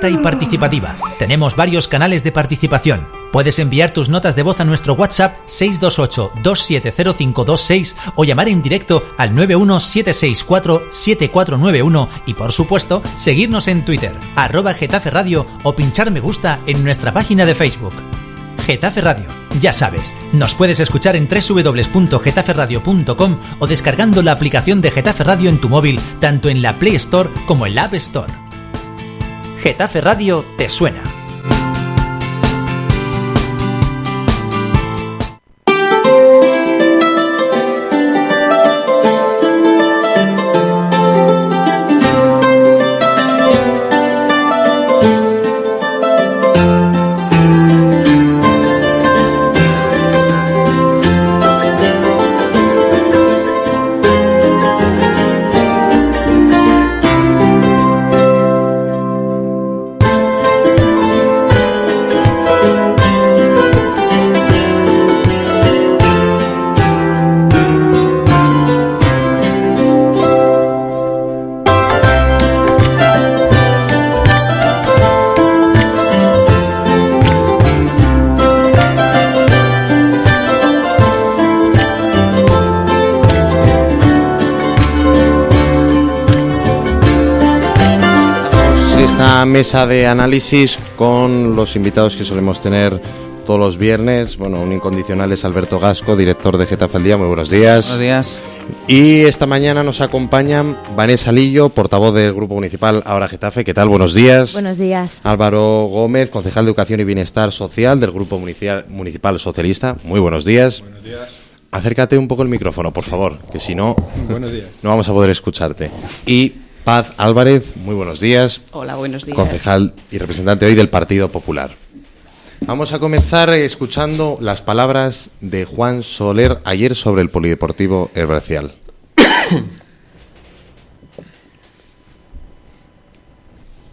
Y participativa. Tenemos varios canales de participación. Puedes enviar tus notas de voz a nuestro WhatsApp 628-270526 o llamar en directo al 91764-7491 y, por supuesto, seguirnos en Twitter, @Getafe Radio, o pinchar me gusta en nuestra página de Facebook. Getafe Radio. Ya sabes, nos puedes escuchar en www.getaferadio.com o descargando la aplicación de Getafe Radio en tu móvil, tanto en la Play Store como en la App Store. Getafe Radio te suena. Mesa de análisis con los invitados que solemos tener todos los viernes. Bueno, un incondicional es Alberto Gasco, director de Getafe al Día. Muy buenos días. Buenos días. Y esta mañana nos acompañan Vanessa Lillo, portavoz del Grupo Municipal Ahora Getafe. ¿Qué tal? Buenos días. Buenos días. Álvaro Gómez, concejal de Educación y Bienestar Social del Grupo Municipal Socialista. Muy buenos días. Buenos días. Acércate un poco el micrófono, por favor, que si no, buenos días. No vamos a poder escucharte. Y Paz Álvarez, muy buenos días. Hola, buenos días. Concejal y representante hoy del Partido Popular. Vamos a comenzar escuchando las palabras de Juan Soler ayer sobre el Polideportivo El Bracial.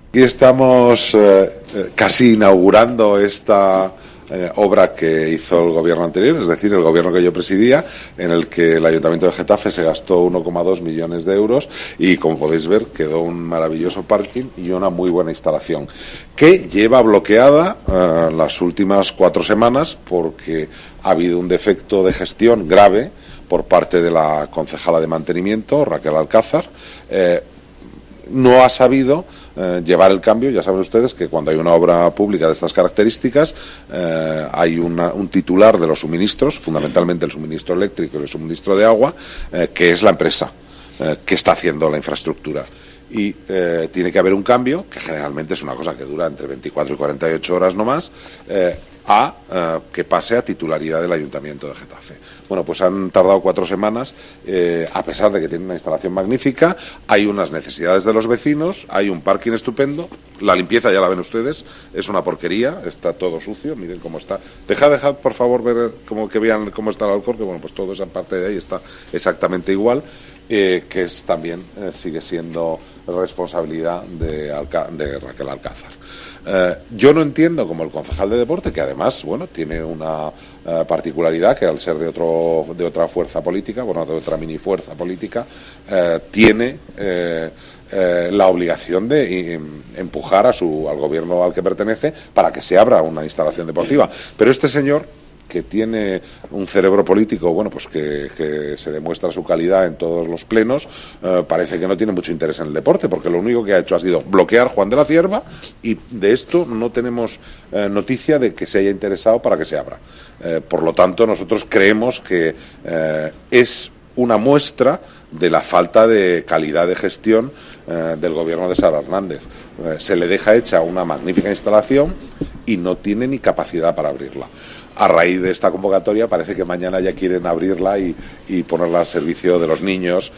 Aquí estamos casi inaugurando esta obra que hizo el gobierno anterior, es decir, el gobierno que yo presidía, en el que el Ayuntamiento de Getafe se gastó 1,2 millones de euros y, como podéis ver, quedó un maravilloso parking y una muy buena instalación que lleva bloqueada las últimas 4 semanas porque ha habido un defecto de gestión grave por parte de la concejala de mantenimiento, Raquel Alcázar. No ha sabido llevar el cambio. Ya saben ustedes que cuando hay una obra pública de estas características hay un titular de los suministros, fundamentalmente el suministro eléctrico y el suministro de agua, que es la empresa que está haciendo la infraestructura. Y tiene que haber un cambio, que generalmente es una cosa que dura entre 24 y 48 horas no más, que pase a titularidad del Ayuntamiento de Getafe. Bueno, pues han tardado 4 semanas, a pesar de que tienen una instalación magnífica. Hay unas necesidades de los vecinos, hay un parking estupendo, la limpieza ya la ven ustedes, es una porquería, está todo sucio, miren cómo está. Dejad por favor ver que vean cómo está el alcohol, que bueno, pues todo esa parte de ahí está exactamente igual, que es también sigue siendo responsabilidad de Raquel Alcázar. Yo no entiendo como el concejal de deporte, que además, bueno, tiene una particularidad, que al ser de otra fuerza política, bueno, de otra mini fuerza política, tiene la obligación de empujar al gobierno al que pertenece para que se abra una instalación deportiva. Pero este señor, que tiene un cerebro político, bueno, pues que se demuestra su calidad en todos los plenos, parece que no tiene mucho interés en el deporte, porque lo único que ha hecho ha sido bloquear Juan de la Cierva, y de esto no tenemos noticia de que se haya interesado para que se abra. Por lo tanto, nosotros creemos que es una muestra de la falta de calidad de gestión del gobierno de Sara Hernández. Se le deja hecha una magnífica instalación y no tiene ni capacidad para abrirla. A raíz de esta convocatoria parece que mañana ya quieren abrirla y ponerla al servicio de los niños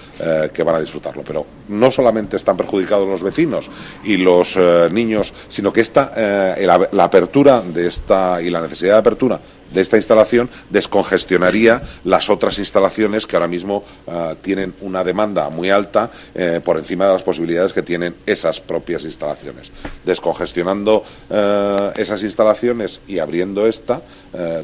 que van a disfrutarlo. Pero no solamente están perjudicados los vecinos y los niños, sino que la apertura de esta y la necesidad de apertura de esta instalación descongestionaría las otras instalaciones que ahora mismo tienen una demanda muy alta por encima de las posibilidades que tienen esas propias instalaciones. Descongestionando esas instalaciones y abriendo esta,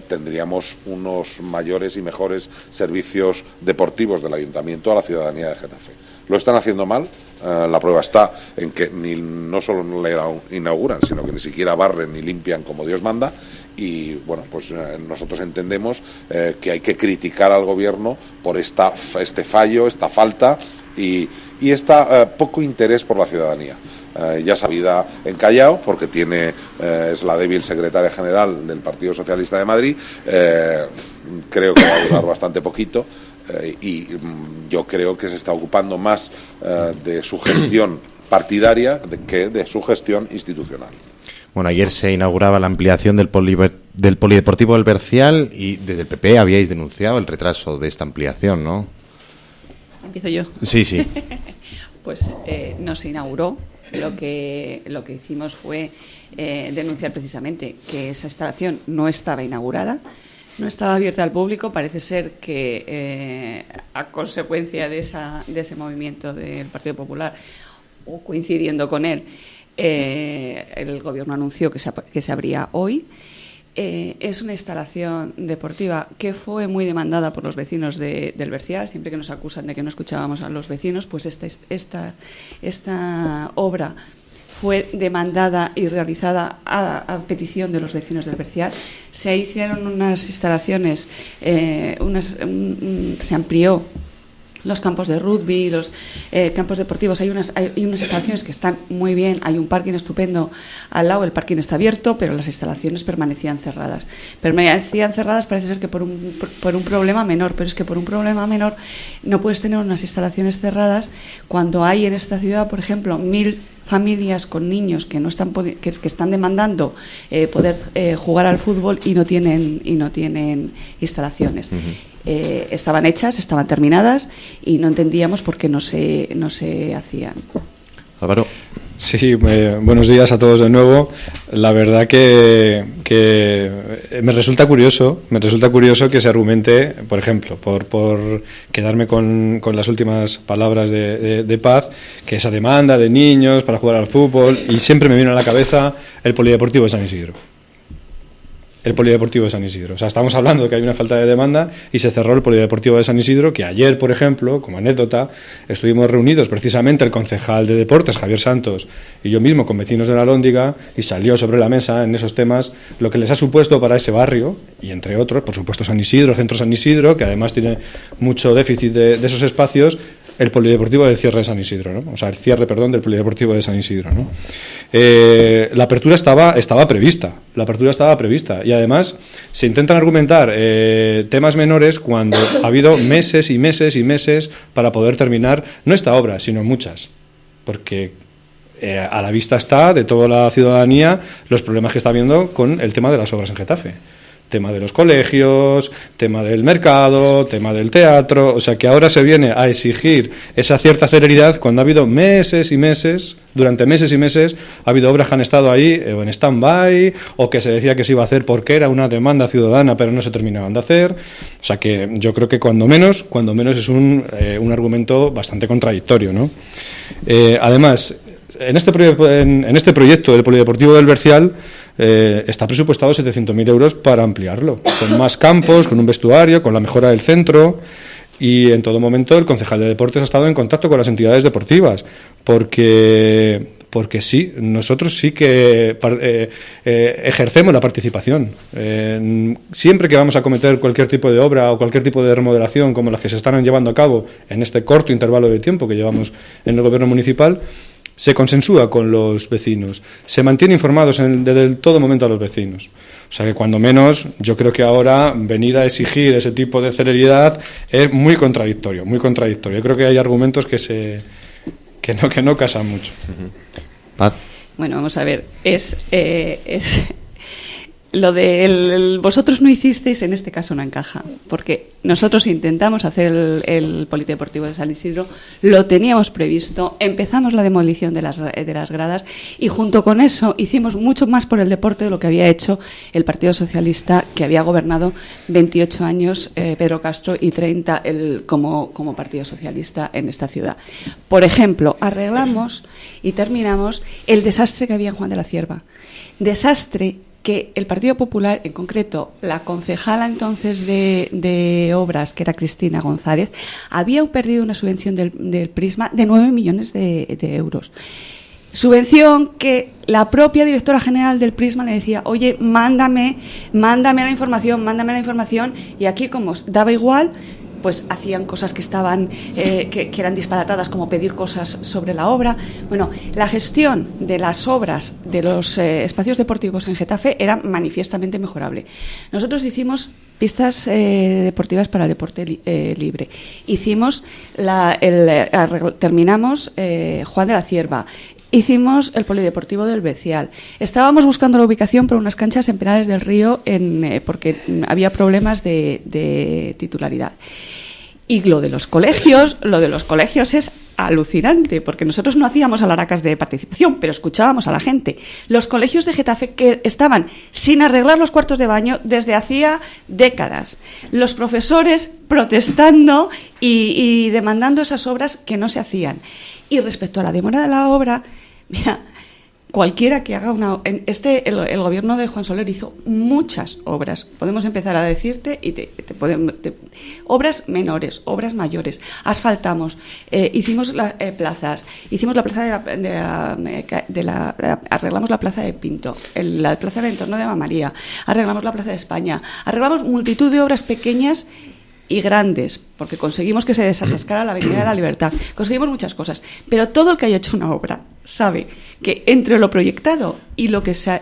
tendríamos unos mayores y mejores servicios deportivos del Ayuntamiento a la ciudadanía de Getafe. Lo están haciendo mal, La prueba está en que no solo no la inauguran, sino que ni siquiera barren ni limpian como Dios manda. Y bueno, pues nosotros entendemos que hay que criticar al gobierno por este fallo, esta falta y este poco interés por la ciudadanía. Ya sabida en Callao, porque es la débil secretaria general del Partido Socialista de Madrid. Creo que va a durar bastante poquito. Y yo creo que se está ocupando más de su gestión partidaria que de su gestión institucional. Bueno, ayer se inauguraba la ampliación del Polideportivo del Bercial y desde el PP habíais denunciado el retraso de esta ampliación, ¿no? ¿Empiezo yo? Sí. Pues no se inauguró. Lo que hicimos fue denunciar precisamente que esa instalación no estaba inaugurada, no estaba abierta al público. Parece ser que a consecuencia de ese movimiento del Partido Popular, o coincidiendo con él, el Gobierno anunció que se abría hoy. Es una instalación deportiva que fue muy demandada por los vecinos del Bercial. Siempre que nos acusan de que no escuchábamos a los vecinos, pues esta obra fue demandada y realizada a petición de los vecinos del Bercial. Se hicieron unas instalaciones, se amplió los campos de rugby, los campos deportivos. Hay unas instalaciones que están muy bien, hay un parking estupendo al lado, el parking está abierto, pero las instalaciones permanecían cerradas. Parece ser que por un problema menor, pero es que por un problema menor no puedes tener unas instalaciones cerradas cuando hay en esta ciudad, por ejemplo, 1.000 familias con niños que están demandando poder jugar al fútbol y no tienen instalaciones. Estaban hechas, estaban terminadas y no entendíamos por qué no se hacían. Álvaro. Sí, buenos días a todos de nuevo. La verdad que me resulta curioso que se argumente, por ejemplo, por quedarme con las últimas palabras de Paz, que esa demanda de niños para jugar al fútbol, y siempre me viene a la cabeza el Polideportivo de San Isidro. El Polideportivo de San Isidro. O sea, estamos hablando de que hay una falta de demanda y se cerró el Polideportivo de San Isidro, que ayer, por ejemplo, como anécdota, estuvimos reunidos precisamente el concejal de Deportes, Javier Santos, y yo mismo con vecinos de la Alhóndiga, y salió sobre la mesa en esos temas lo que les ha supuesto para ese barrio, y entre otros, por supuesto, San Isidro, el centro San Isidro, que además tiene mucho déficit de esos espacios, el Polideportivo del cierre de San Isidro, ¿no? O sea, el cierre, del Polideportivo de San Isidro, ¿no? La apertura estaba prevista, y además se intentan argumentar temas menores cuando ha habido meses y meses y meses para poder terminar no esta obra, sino muchas, porque a la vista está de toda la ciudadanía los problemas que está habiendo con el tema de las obras en Getafe. Tema de los colegios, tema del mercado, tema del teatro. O sea, que ahora se viene a exigir esa cierta celeridad cuando ha habido meses y meses, durante meses y meses, ha habido obras que han estado ahí o en stand-by, o que se decía que se iba a hacer porque era una demanda ciudadana pero no se terminaban de hacer. O sea, que yo creo que cuando menos es un argumento bastante contradictorio, ¿no? Además, en este proyecto del Polideportivo del Bercial está presupuestado 700.000 euros para ampliarlo, con más campos, con un vestuario, con la mejora del centro, y en todo momento el concejal de Deportes ha estado en contacto con las entidades deportivas, porque sí, nosotros sí que ejercemos la participación. Siempre que vamos a cometer cualquier tipo de obra o cualquier tipo de remodelación como las que se están llevando a cabo en este corto intervalo de tiempo que llevamos en el gobierno municipal, se consensúa con los vecinos, se mantiene informados desde todo momento a los vecinos. O sea que cuando menos, yo creo que ahora venir a exigir ese tipo de celeridad es muy contradictorio, muy contradictorio. Yo creo que hay argumentos que no casan mucho. Paz. Bueno, vamos a ver, es lo de vosotros no hicisteis, en este caso no encaja, porque nosotros intentamos hacer el Polideportivo de San Isidro, lo teníamos previsto, empezamos la demolición de las gradas y junto con eso hicimos mucho más por el deporte de lo que había hecho el Partido Socialista, que había gobernado 28 años Pedro Castro y 30 como Partido Socialista en esta ciudad. Por ejemplo, arreglamos y terminamos el desastre que había en Juan de la Cierva. Desastre que el Partido Popular, en concreto la concejala entonces de Obras, que era Cristina González, había perdido una subvención del Prisma de 9 millones de euros. Subvención que la propia directora general del Prisma le decía, oye, mándame la información, y aquí, como daba igual, pues hacían cosas que estaban que eran disparatadas, como pedir cosas sobre la obra. Bueno, la gestión de las obras de los espacios deportivos en Getafe era manifiestamente mejorable. Nosotros hicimos pistas deportivas para el deporte libre. Hicimos terminamos Juan de la Cierva. Hicimos el polideportivo del Becial. Estábamos buscando la ubicación para unas canchas en Penales del Río porque había problemas de titularidad. Y lo de los colegios es alucinante, porque nosotros no hacíamos alaracas de participación, pero escuchábamos a la gente. Los colegios de Getafe que estaban sin arreglar los cuartos de baño desde hacía décadas. Los profesores protestando y demandando esas obras que no se hacían. Y respecto a la demora de la obra, mira, cualquiera que haga el gobierno de Juan Soler hizo muchas obras. Podemos empezar a decirte obras menores, obras mayores. Asfaltamos, hicimos plazas, hicimos la plaza arreglamos la plaza de Pinto, la plaza del entorno de Eva María, arreglamos la plaza de España, arreglamos multitud de obras pequeñas y grandes, porque conseguimos que se desatascara la Avenida de la Libertad, conseguimos muchas cosas, pero todo el que haya hecho una obra sabe que entre lo proyectado y lo que se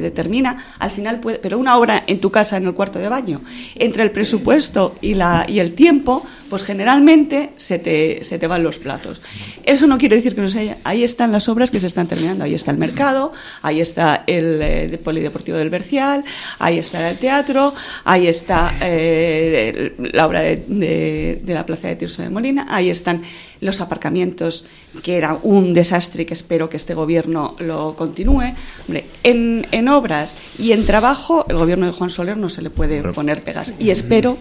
determina, al final puede, pero una obra en tu casa, en el cuarto de baño, entre el presupuesto y el tiempo, pues generalmente se te van los plazos. Eso no quiere decir que no se haya. Ahí están las obras que se están terminando, ahí está el mercado, ahí está el polideportivo del Bercial, ahí está el teatro, ahí está la obra de la plaza de Tirso de Molina, ahí están los aparcamientos, que era un desastre y que espero que este gobierno lo continúe. Hombre, en obras y en trabajo, el gobierno de Juan Soler no se le puede poner pegas. Y espero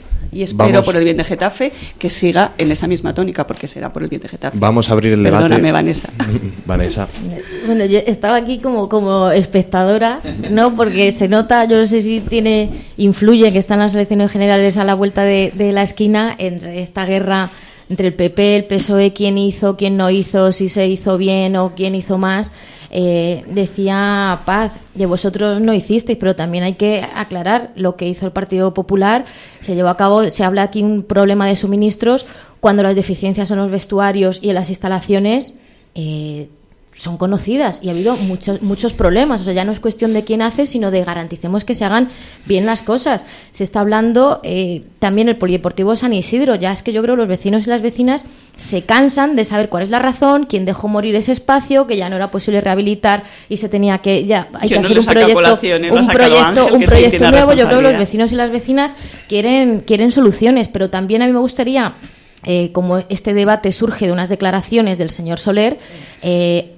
por el bien de Getafe que siga en esa misma tónica, porque será por el bien de Getafe. Vamos a abrir el debate. Perdóname, Vanessa. Vanessa. Bueno, yo estaba aquí como espectadora, ¿no? Porque se nota, yo no sé si influye que están las elecciones generales a la vuelta de la esquina, entre esta guerra entre el PP, el PSOE, quién hizo, quién no hizo, si se hizo bien o quién hizo más. Decía Paz, que vosotros no hicisteis, pero también hay que aclarar lo que hizo el Partido Popular. Se llevó a cabo, se habla aquí un problema de suministros cuando las deficiencias en los vestuarios y en las instalaciones son conocidas, y ha habido muchos problemas. O sea, ya no es cuestión de quién hace, sino de garanticemos que se hagan bien las cosas. Se está hablando también el polideportivo de San Isidro. Ya es que yo creo que los vecinos y las vecinas se cansan de saber cuál es la razón, quién dejó morir ese espacio, que ya no era posible rehabilitar y se tenía que hacer un proyecto nuevo. Yo creo que los vecinos y las vecinas quieren soluciones, pero también a mí me gustaría, como este debate surge de unas declaraciones del señor Soler,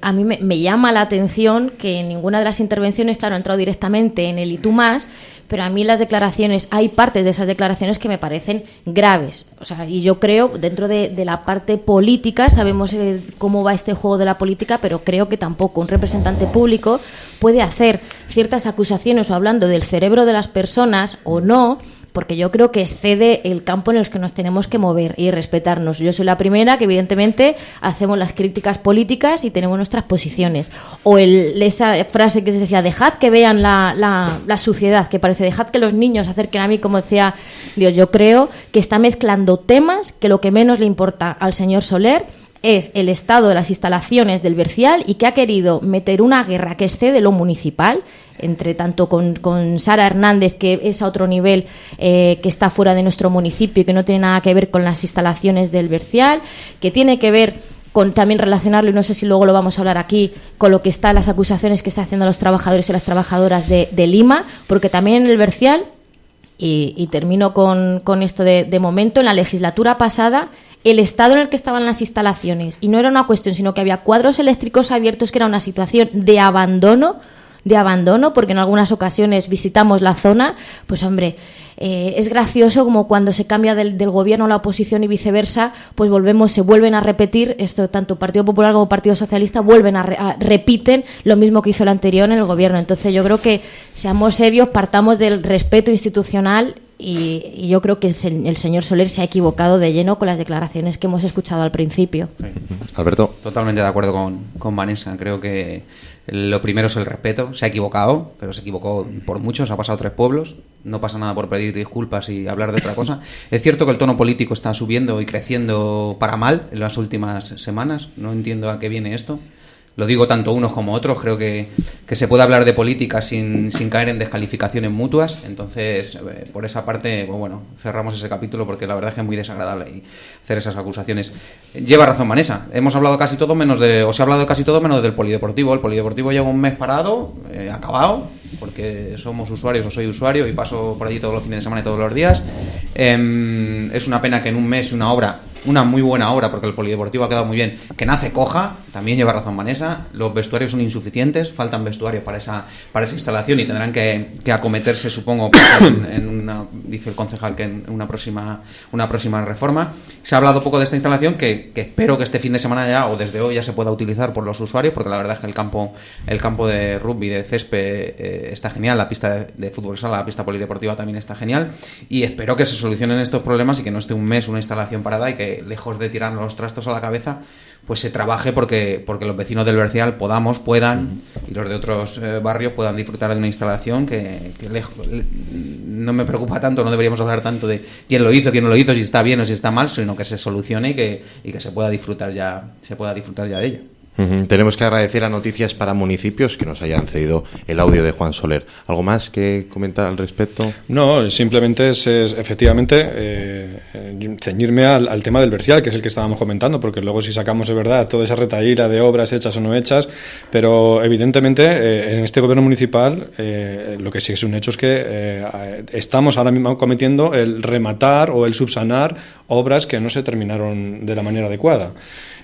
a mí me llama la atención que en ninguna de las intervenciones, claro, ha entrado directamente en el y tú más, pero a mí las declaraciones, hay partes de esas declaraciones que me parecen graves. O sea, y yo creo, dentro de la parte política, sabemos cómo va este juego de la política, pero creo que tampoco un representante público puede hacer ciertas acusaciones o hablando del cerebro de las personas o no, porque yo creo que excede el campo en el que nos tenemos que mover y respetarnos. Yo soy la primera que evidentemente hacemos las críticas políticas y tenemos nuestras posiciones. O esa frase que se decía, dejad que vean la suciedad, que parece, dejad que los niños se acerquen a mí, como decía Dios. Yo creo que está mezclando temas que lo que menos le importa al señor Soler es el estado de las instalaciones del Bercial, y que ha querido meter una guerra que excede lo municipal, entre tanto con Sara Hernández, que es a otro nivel, que está fuera de nuestro municipio y que no tiene nada que ver con las instalaciones del Bercial, que tiene que ver con también relacionarlo, y no sé si luego lo vamos a hablar aquí, con lo que están las acusaciones que está haciendo los trabajadores y las trabajadoras de Lima, porque también en el Bercial, y termino con esto de momento, en la legislatura pasada, el estado en el que estaban las instalaciones, y no era una cuestión, sino que había cuadros eléctricos abiertos, que era una situación de abandono abandono, porque en algunas ocasiones visitamos la zona, pues hombre, es gracioso como cuando se cambia del gobierno a la oposición y viceversa, pues se vuelven a repetir esto, tanto Partido Popular como Partido Socialista repiten lo mismo que hizo el anterior en el gobierno. Entonces yo creo que seamos serios, partamos del respeto institucional y yo creo que el señor Soler se ha equivocado de lleno con las declaraciones que hemos escuchado al principio. Sí. Alberto. Totalmente de acuerdo con Vanessa. Creo que lo primero es el respeto. Se ha equivocado, pero se equivocó por mucho. Se ha pasado 3 pueblos. No pasa nada por pedir disculpas y hablar de otra cosa. Es cierto que el tono político está subiendo y creciendo para mal en las últimas semanas. No entiendo a qué viene esto. Lo digo tanto unos como otros. Creo que se puede hablar de política sin caer en descalificaciones mutuas. Entonces, por esa parte, pues bueno, cerramos ese capítulo porque la verdad es que es muy desagradable hacer esas acusaciones. Lleva razón Vanessa. Se ha hablado de casi todo menos del polideportivo. El polideportivo lleva un mes parado, acabado, porque somos usuarios o soy usuario y paso por allí todos los fines de semana y todos los días. Es una pena que en un mes una muy buena obra, porque el polideportivo ha quedado muy bien, que nace coja. También lleva razón Vanessa, los vestuarios son insuficientes, faltan vestuarios para esa instalación y tendrán que acometerse, supongo, dice el concejal, que en una próxima reforma. Se ha hablado poco de esta instalación que espero que este fin de semana ya, o desde hoy, ya se pueda utilizar por los usuarios, porque la verdad es que el campo de rugby, de césped, está genial, la pista de fútbol sala, la pista polideportiva también está genial, y espero que se solucionen estos problemas y que no esté un mes una instalación parada y que, lejos de tirarnos los trastos a la cabeza, pues se trabaje porque los vecinos del Bercial puedan, y los de otros barrios puedan disfrutar de una instalación que no me preocupa tanto. No deberíamos hablar tanto de quién lo hizo, quién no lo hizo, si está bien o si está mal, sino que se solucione y que se pueda disfrutar ya de ella. Tenemos que agradecer a Noticias para Municipios que nos hayan cedido el audio de Juan Soler. ¿Algo más que comentar al respecto? No, simplemente es efectivamente ceñirme al tema del Bercial, que es el que estábamos comentando, porque luego si sacamos de verdad toda esa retahíla de obras hechas o no hechas, pero evidentemente en este gobierno municipal lo que sí es un hecho es que estamos ahora mismo cometiendo el rematar o el subsanar obras que no se terminaron de la manera adecuada.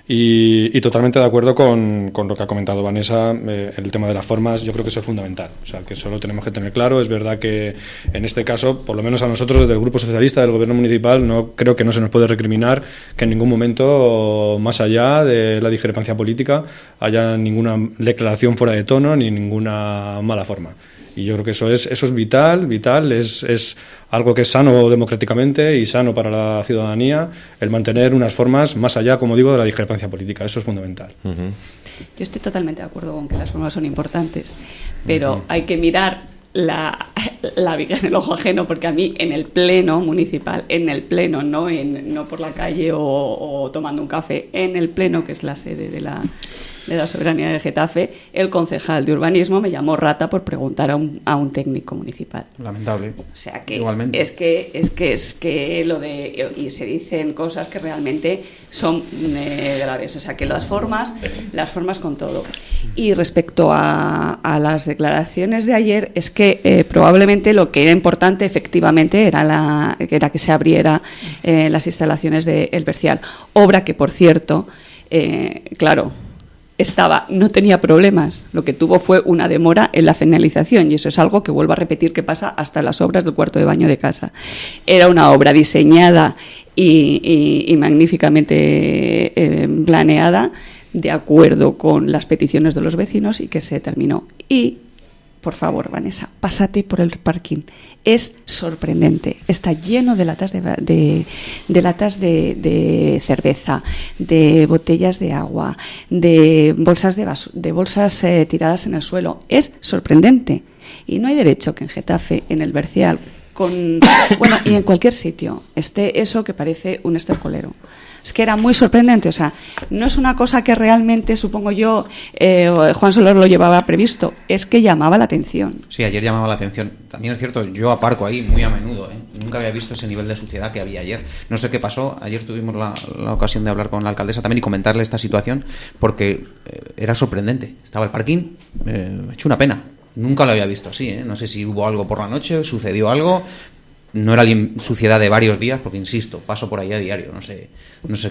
Y totalmente de acuerdo con lo que ha comentado Vanessa, el tema de las formas. Yo creo que eso es fundamental, o sea, que eso lo tenemos que tener claro. Es verdad que en este caso, por lo menos a nosotros desde el Grupo Socialista del Gobierno Municipal, creo que no se nos puede recriminar que en ningún momento, más allá de la discrepancia política, haya ninguna declaración fuera de tono ni ninguna mala forma. Y yo creo que eso es vital, es algo que es sano democráticamente y sano para la ciudadanía, el mantener unas formas más allá, como digo, de la discrepancia política. Eso es fundamental. Yo estoy totalmente de acuerdo con que las formas son importantes, pero hay que mirar la viga en el ojo ajeno, porque a mí en el pleno municipal, no por la calle o tomando un café, en el pleno, que es la sede de la soberanía de Getafe, el concejal de urbanismo me llamó rata por preguntar a un técnico municipal. Lamentable. O sea que igualmente. es que lo de, y se dicen cosas que realmente son graves. O sea que las formas con todo. Y respecto a las declaraciones de ayer, es que probablemente lo que era importante efectivamente era que se abriera las instalaciones de El Bercial, obra que, por cierto, no tenía problemas. Lo que tuvo fue una demora en la finalización, y eso es algo que vuelvo a repetir que pasa hasta las obras del cuarto de baño de casa. Era una obra diseñada y magníficamente planeada, de acuerdo con las peticiones de los vecinos, y que se terminó. Y por favor, Vanessa, pásate por el parking. Es sorprendente. Está lleno de latas de cerveza, de botellas de agua, de bolsas tiradas en el suelo. Es sorprendente. Y no hay derecho que en Getafe, en el Bercial, y en cualquier sitio, esté eso que parece un estercolero. Es que era muy sorprendente, o sea, no es una cosa que realmente, supongo yo, Juan Soler lo llevaba previsto, es que llamaba la atención. Sí, ayer llamaba la atención. También es cierto, yo aparco ahí muy a menudo, nunca había visto ese nivel de suciedad que había ayer. No sé qué pasó, ayer tuvimos la ocasión de hablar con la alcaldesa también y comentarle esta situación, porque era sorprendente. Estaba el parking, hecho una pena. Nunca lo había visto así, No sé si hubo algo por la noche, sucedió algo, no era suciedad de varios días, porque insisto, paso por ahí a diario, no sé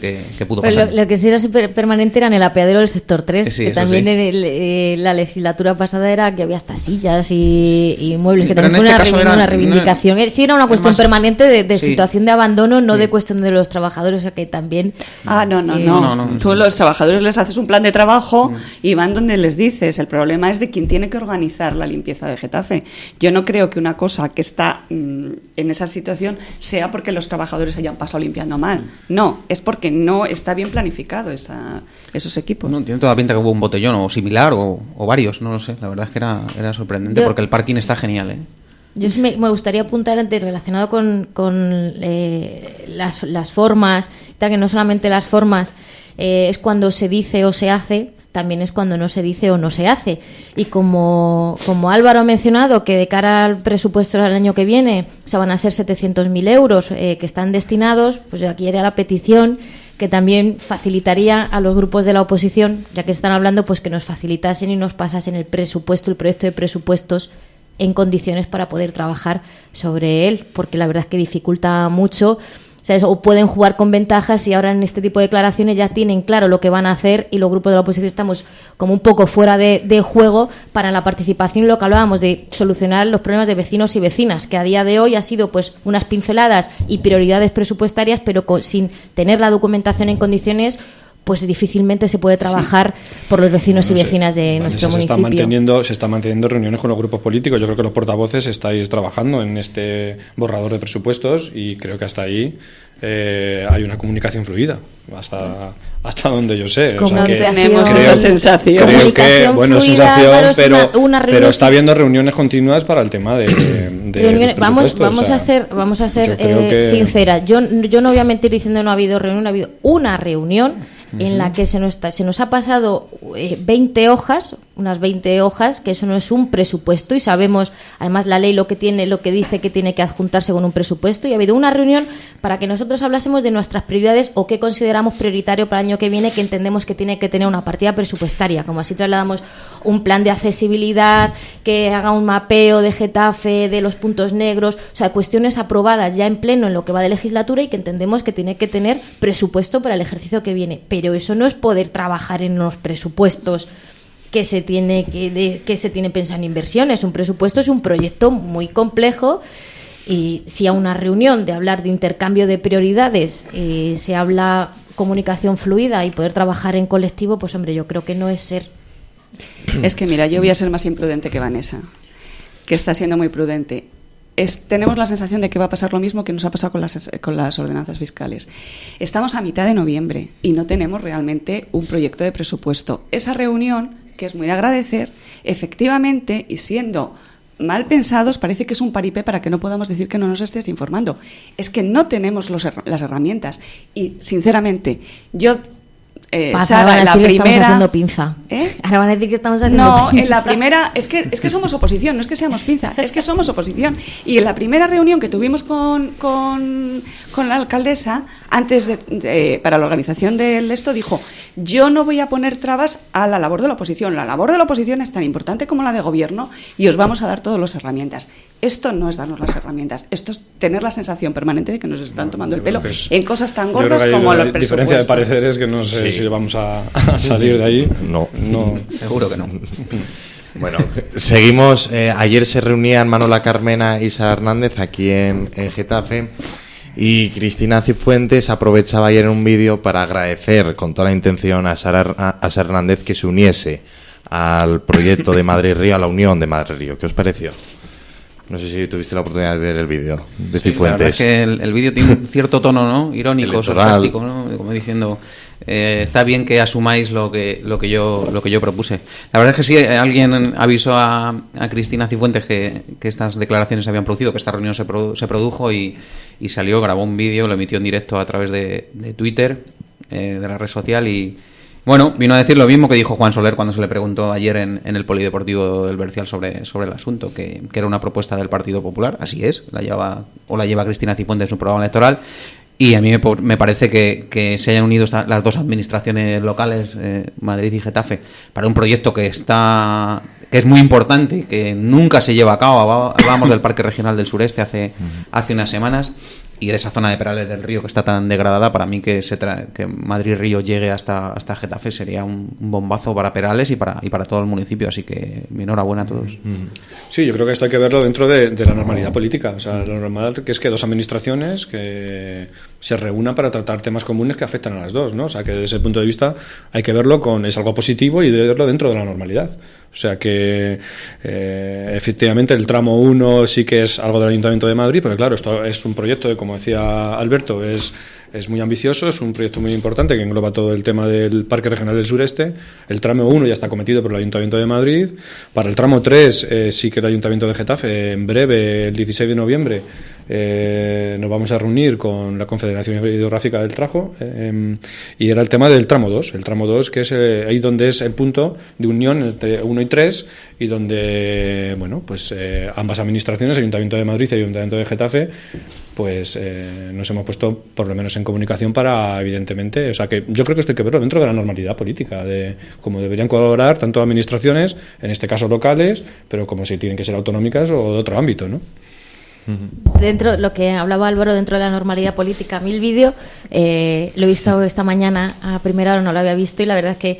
qué pudo Pero pasar. lo que sí era permanente era en el apeadero del sector 3, Sí, que eso también sí. la legislatura pasada era que había hasta sillas y muebles, que Pero también en fue este una, caso una era- reivindicación. Sí, era una cuestión además, permanente de sí. situación de abandono, no Sí. de cuestión de los trabajadores, o sea que también... No. No. Tú los trabajadores les haces un plan de trabajo y van donde les dices. El problema es de quien tiene que organizar la limpieza de Getafe. Yo no creo que una cosa que está en esa situación sea porque los trabajadores hayan pasado limpiando mal. No, es porque no está bien planificado esos equipos. No, tiene toda pinta que hubo un botellón o similar o varios, no lo sé. La verdad es que era sorprendente porque el parking está genial, ¿eh? Yo sí me gustaría apuntar antes, relacionado con las formas, tal, que no solamente las formas es cuando se dice o se hace, también es cuando no se dice o no se hace. Y como Álvaro ha mencionado, que de cara al presupuesto del año que viene, o sea, van a ser 700.000 euros que están destinados, pues aquí haría la petición que también facilitaría a los grupos de la oposición, ya que están hablando, pues que nos facilitasen y nos pasasen el presupuesto, el proyecto de presupuestos en condiciones para poder trabajar sobre él, porque la verdad es que dificulta mucho, ¿sabes? O pueden jugar con ventajas y ahora en este tipo de declaraciones ya tienen claro lo que van a hacer y los grupos de la oposición estamos como un poco fuera de juego para la participación, lo que hablábamos de solucionar los problemas de vecinos y vecinas, que a día de hoy ha sido pues unas pinceladas y prioridades presupuestarias, pero sin tener la documentación en condiciones, pues difícilmente se puede trabajar por los vecinos y vecinas de nuestro municipio. Se están manteniendo reuniones con los grupos políticos. Yo creo que los portavoces estáis trabajando en este borrador de presupuestos y creo que hasta ahí hay una comunicación fluida, hasta donde yo sé. Como o sea, que tenemos creo, esa sensación. Creo que, bueno, fluida, sensación, claro, pero está habiendo reuniones continuas para el tema de los presupuestos. Vamos a ser yo creo que... sinceras. Yo no voy a mentir diciendo que no ha habido reunión, ha habido una reunión en la que se nos ha pasado 20 hojas, unas 20 hojas, que eso no es un presupuesto y sabemos, además la ley lo que dice que tiene que adjuntar según un presupuesto, y ha habido una reunión para que nosotros hablásemos de nuestras prioridades o qué consideramos prioritario para el año que viene, que entendemos que tiene que tener una partida presupuestaria, como así trasladamos un plan de accesibilidad, que haga un mapeo de Getafe, de los puntos negros, o sea, cuestiones aprobadas ya en pleno en lo que va de legislatura y que entendemos que tiene que tener presupuesto para el ejercicio que viene. Pero eso no es poder trabajar en los presupuestos que se tiene pensado en inversiones. Un presupuesto es un proyecto muy complejo y si a una reunión de hablar de intercambio de prioridades se habla comunicación fluida y poder trabajar en colectivo, pues hombre, yo creo que no es ser. Es que mira, yo voy a ser más imprudente que Vanessa, que está siendo muy prudente. Tenemos la sensación de que va a pasar lo mismo que nos ha pasado con las ordenanzas fiscales. Estamos a mitad de noviembre y no tenemos realmente un proyecto de presupuesto. Esa reunión, que es muy de agradecer, efectivamente, y siendo mal pensados, parece que es un paripé para que no podamos decir que no nos estés informando. Es que no tenemos las herramientas. Y, sinceramente, yo... Sara, la primera... estamos haciendo pinza. ¿Eh? Ahora van a decir que estamos haciendo pinza. No, en la primera... Es que somos oposición, no es que seamos pinza, es que somos oposición. Y en la primera reunión que tuvimos con la alcaldesa, antes para la organización del esto, dijo, yo no voy a poner trabas a la labor de la oposición. La labor de la oposición es tan importante como la de gobierno y os vamos a dar todas las herramientas. Esto no es darnos las herramientas, esto es tener la sensación permanente de que nos están tomando el pelo en cosas tan gordas como los presupuestos. Diferencia de pareceres que no sé si vamos a salir de ahí. No. Seguro que no. Bueno, seguimos. Ayer se reunían Manuela Carmena y Sara Hernández aquí en Getafe y Cristina Cifuentes aprovechaba ayer en un vídeo para agradecer con toda la intención a Sara Hernández que se uniese al proyecto de Madrid-Río, a la unión de Madrid-Río. ¿Qué os pareció? No sé si tuviste la oportunidad de ver el vídeo de Cifuentes. La verdad es que el vídeo tiene un cierto tono, ¿no? Irónico, electoral, sarcástico, ¿no? Como diciendo, está bien que asumáis lo que yo propuse. La verdad es que sí, alguien avisó a Cristina Cifuentes que estas declaraciones se habían producido, que esta reunión se produjo y salió, grabó un vídeo, lo emitió en directo a través de Twitter, de la red social y... Bueno, vino a decir lo mismo que dijo Juan Soler cuando se le preguntó ayer en el Polideportivo del Bercial sobre el asunto, que era una propuesta del Partido Popular, así es, la lleva Cristina Cifuentes en su programa electoral, Y a mí me parece que se hayan unido las dos administraciones locales, Madrid y Getafe, para un proyecto que es muy importante y que nunca se lleva a cabo. Hablábamos del Parque Regional del Sureste hace unas semanas, y de esa zona de Perales del Río que está tan degradada. Para mí que Madrid-Río llegue hasta Getafe sería un bombazo para Perales y para todo el municipio, así que mi enhorabuena a todos. Sí, yo creo que esto hay que verlo dentro de la normalidad política. O sea, lo normal que es que dos administraciones que se reúnan para tratar temas comunes que afectan a las dos, ¿no? O sea, que desde ese punto de vista hay que verlo es algo positivo y verlo dentro de la normalidad. O sea que efectivamente el tramo 1 sí que es algo del Ayuntamiento de Madrid, porque claro, esto es un proyecto de, como decía Alberto, es muy ambicioso, es un proyecto muy importante que engloba todo el tema del Parque Regional del Sureste. El tramo 1 ya está cometido por el Ayuntamiento de Madrid. Para el tramo 3 sí que el Ayuntamiento de Getafe, en breve, el 16 de noviembre, nos vamos a reunir con la Confederación Hidrográfica del Tajo, y era el tema del tramo 2. El tramo 2, que es ahí donde es el punto de unión entre 1 y 3, y donde, bueno, pues ambas administraciones, Ayuntamiento de Madrid y Ayuntamiento de Getafe, pues nos hemos puesto por lo menos en comunicación para, evidentemente, o sea que yo creo que esto hay que verlo dentro de la normalidad política, de cómo deberían colaborar tanto administraciones, en este caso locales, pero como si tienen que ser autonómicas o de otro ámbito, ¿no? Dentro lo que hablaba Álvaro, dentro de la normalidad política, a mí el vídeo lo he visto esta mañana a primera hora, no lo había visto, y la verdad es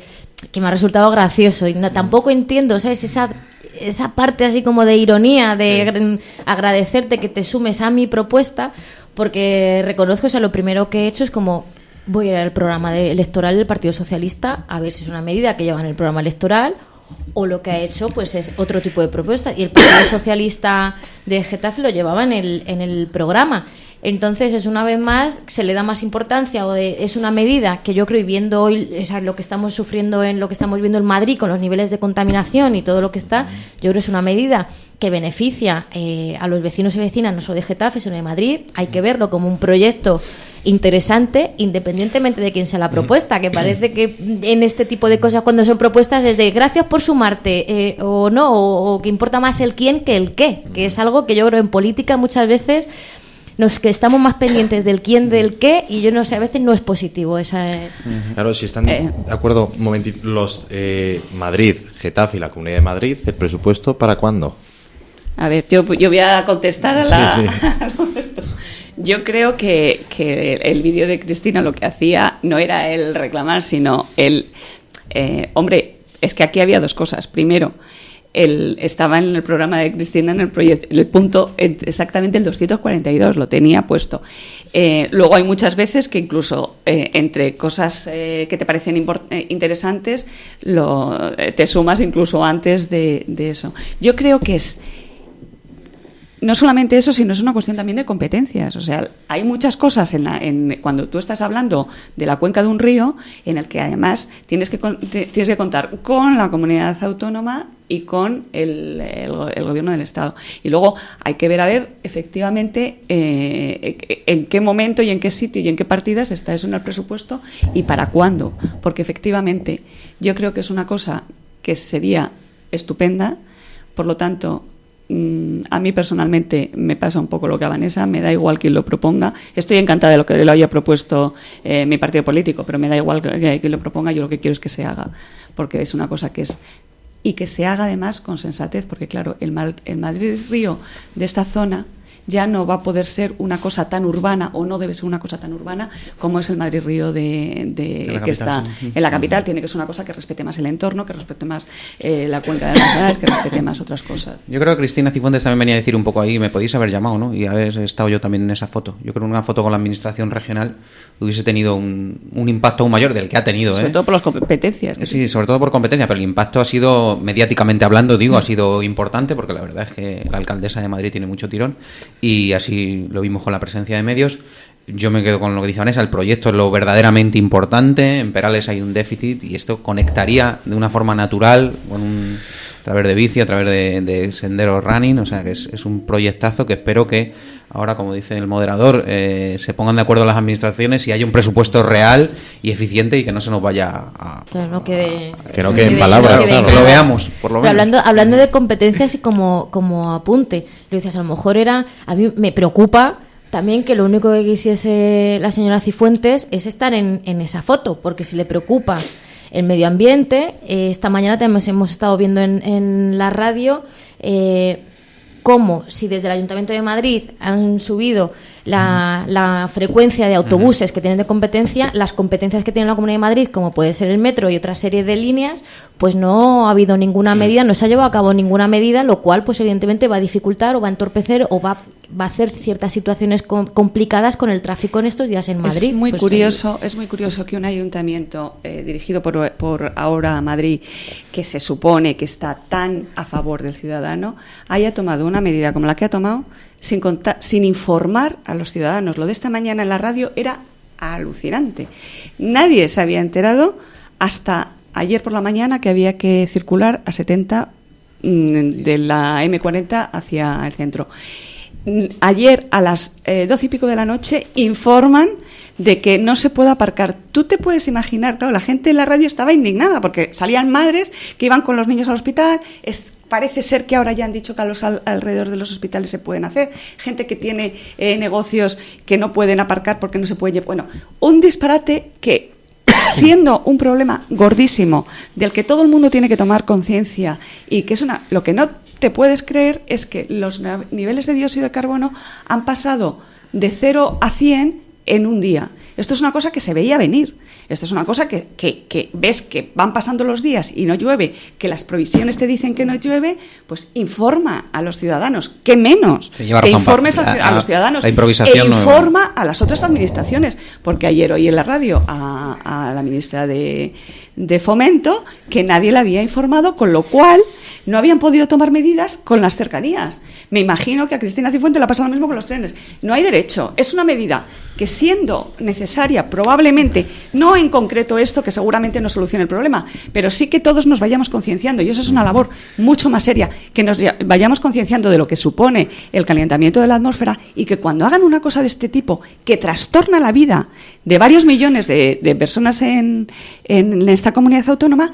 que me ha resultado gracioso, y tampoco entiendo, ¿sabes? Esa parte así como de ironía, de agradecerte que te sumes a mi propuesta, porque reconozco, o sea, lo primero que he hecho es como voy a ir al programa electoral del Partido Socialista a ver si es una medida que lleva en el programa electoral, o lo que ha hecho pues es otro tipo de propuesta, y el Partido Socialista de Getafe lo llevaba en el programa. Entonces es una vez más, se le da más importancia, es una medida que yo creo, y viendo hoy lo que estamos sufriendo, lo que estamos viendo en Madrid con los niveles de contaminación y todo lo que está, yo creo que es una medida que beneficia a los vecinos y vecinas, no solo de Getafe, sino de Madrid. Hay que verlo como un proyecto interesante, independientemente de quién sea la propuesta, que parece que en este tipo de cosas, cuando son propuestas, es de gracias por sumarte, o no, o que importa más el quién que el qué, que es algo que yo creo en política muchas veces que estamos más pendientes del quién del qué, y yo no sé, a veces no es positivo esa. Claro, si están de acuerdo, un momentito, Madrid, Getafe y la Comunidad de Madrid, ¿el presupuesto para cuándo? A ver, yo voy a contestar a esto. Yo creo que el vídeo de Cristina lo que hacía no era el reclamar, sino hombre, es que aquí había dos cosas. Primero, estaba en el programa de Cristina, en el proyecto, el punto exactamente el 242, lo tenía puesto. Luego hay muchas veces que incluso entre cosas que te parecen interesantes, te sumas incluso antes de eso. Yo creo que es no solamente eso, sino es una cuestión también de competencias. O sea, hay muchas cosas cuando tú estás hablando de la cuenca de un río, en el que además tienes que contar con la comunidad autónoma y con el gobierno del Estado. Y luego hay que ver efectivamente en qué momento y en qué sitio y en qué partidas está eso en el presupuesto y para cuándo. Porque efectivamente yo creo que es una cosa que sería estupenda. Por lo tanto, a mí personalmente me pasa un poco lo que a Vanessa, me da igual quien lo proponga. Estoy encantada de lo que lo haya propuesto mi partido político, pero me da igual que lo proponga. Yo lo que quiero es que se haga, porque es una cosa y que se haga además con sensatez, porque claro, el Madrid-Río de esta zona ya no va a poder ser una cosa tan urbana, o no debe ser una cosa tan urbana como es el Madrid-Río que está en la capital. Tiene que ser una cosa que respete más el entorno, que respete más la cuenca de las ciudades, que respete más otras cosas. Yo creo que Cristina Cifuentes también venía a decir un poco ahí, me podéis haber llamado, ¿no? Y haber estado yo también en esa foto. Yo creo que una foto con la administración regional hubiese tenido un impacto aún mayor del que ha tenido. Sobre todo por las competencias. Sí, sobre todo por competencia, pero el impacto ha sido, mediáticamente hablando, ha sido importante, porque la verdad es que la alcaldesa de Madrid tiene mucho tirón, y así lo vimos con la presencia de medios. Yo me quedo con lo que dice Vanessa, el proyecto es lo verdaderamente importante. En Perales hay un déficit y esto conectaría de una forma natural a través de bici, a través de senderos running, o sea que es un proyectazo que espero que ahora, como dice el moderador, se pongan de acuerdo las administraciones y haya un presupuesto real y eficiente, y que no se nos vaya a... Claro, no quede en palabras, claro, que lo veamos, por lo menos. Hablando de competencias y como apunte, lo dices, a lo mejor a mí me preocupa también que lo único que quisiese la señora Cifuentes es estar en esa foto, porque si le preocupa el medio ambiente, esta mañana también hemos estado viendo en la radio cómo si desde el Ayuntamiento de Madrid han subido la frecuencia de autobuses que tienen de competencia, las competencias que tiene la Comunidad de Madrid, como puede ser el metro y otra serie de líneas, pues no ha habido ninguna medida, no se ha llevado a cabo ninguna medida, lo cual pues evidentemente va a dificultar o va a entorpecer o va a hacer ciertas situaciones complicadas con el tráfico en estos días en Madrid. Es muy curioso que un ayuntamiento dirigido por Ahora Madrid, que se supone que está tan a favor del ciudadano, haya tomado una medida como la que ha tomado sin informar a los ciudadanos. Lo de esta mañana en la radio era alucinante. Nadie se había enterado hasta ayer por la mañana que había que circular a 70 de la M40 hacia el centro. Ayer a las 12 y pico de la noche informan de que no se puede aparcar. Tú te puedes imaginar, claro, la gente en la radio estaba indignada porque salían madres que iban con los niños al hospital. Parece ser que ahora ya han dicho que alrededor de los hospitales se pueden hacer. Gente que tiene negocios que no pueden aparcar porque no se puede llevar. Bueno, un disparate que, siendo un problema gordísimo del que todo el mundo tiene que tomar conciencia y que es lo que no te puedes creer es que los niveles de dióxido de carbono han pasado de 0 a 100 en un día. Esto es una cosa que se veía venir. Esto es una cosa que ves que van pasando los días y no llueve, que las previsiones te dicen que no llueve, pues informa a los ciudadanos. ¿Qué menos? Que informes a los ciudadanos. La improvisación informa a las otras administraciones. Porque ayer oí en la radio a la ministra de Fomento que nadie la había informado, con lo cual no habían podido tomar medidas con las cercanías. Me imagino que a Cristina Cifuentes le ha pasado lo mismo con los trenes. No hay derecho. Es una medida que, siendo necesaria, probablemente, no en concreto esto, que seguramente no solucione el problema, pero sí que todos nos vayamos concienciando, y eso es una labor mucho más seria, que nos vayamos concienciando de lo que supone el calentamiento de la atmósfera, y que cuando hagan una cosa de este tipo, que trastorna la vida de varios millones de personas en esta comunidad autónoma,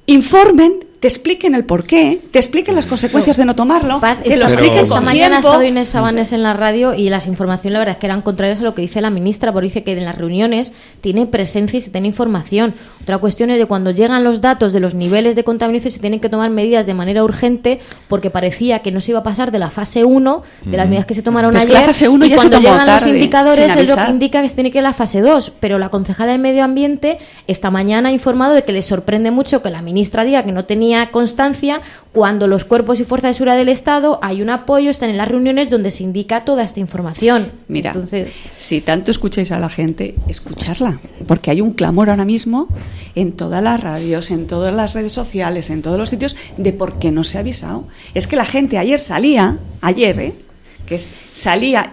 informen, te expliquen el porqué, te expliquen las consecuencias de no tomarlo, te lo expliquen con esta mañana tiempo. Ha estado Inés Sabanes en la radio y las informaciones, la verdad es que eran contrarias a lo que dice la ministra, porque dice que en las reuniones tiene presencia y se tiene información. Otra cuestión es de cuando llegan los datos de los niveles de contaminación se tienen que tomar medidas de manera urgente, porque parecía que no se iba a pasar de la fase 1, de las medidas que se tomaron ayer, la fase 1 y ya cuando se tomó llegan tarde, los indicadores sin es lo que avisar. indica que se tiene que ir a la fase 2, pero la concejala de Medio Ambiente esta mañana ha informado de que le sorprende mucho que la ministra diga que no tenía constancia cuando los cuerpos y fuerzas de seguridad del Estado hay un apoyo, están en las reuniones donde se indica toda esta información. Mira, entonces, si tanto escucháis a la gente, escucharla, porque hay un clamor ahora mismo en todas las radios, en todas las redes sociales, en todos los sitios, de por qué no se ha avisado. Es que la gente ayer, salía,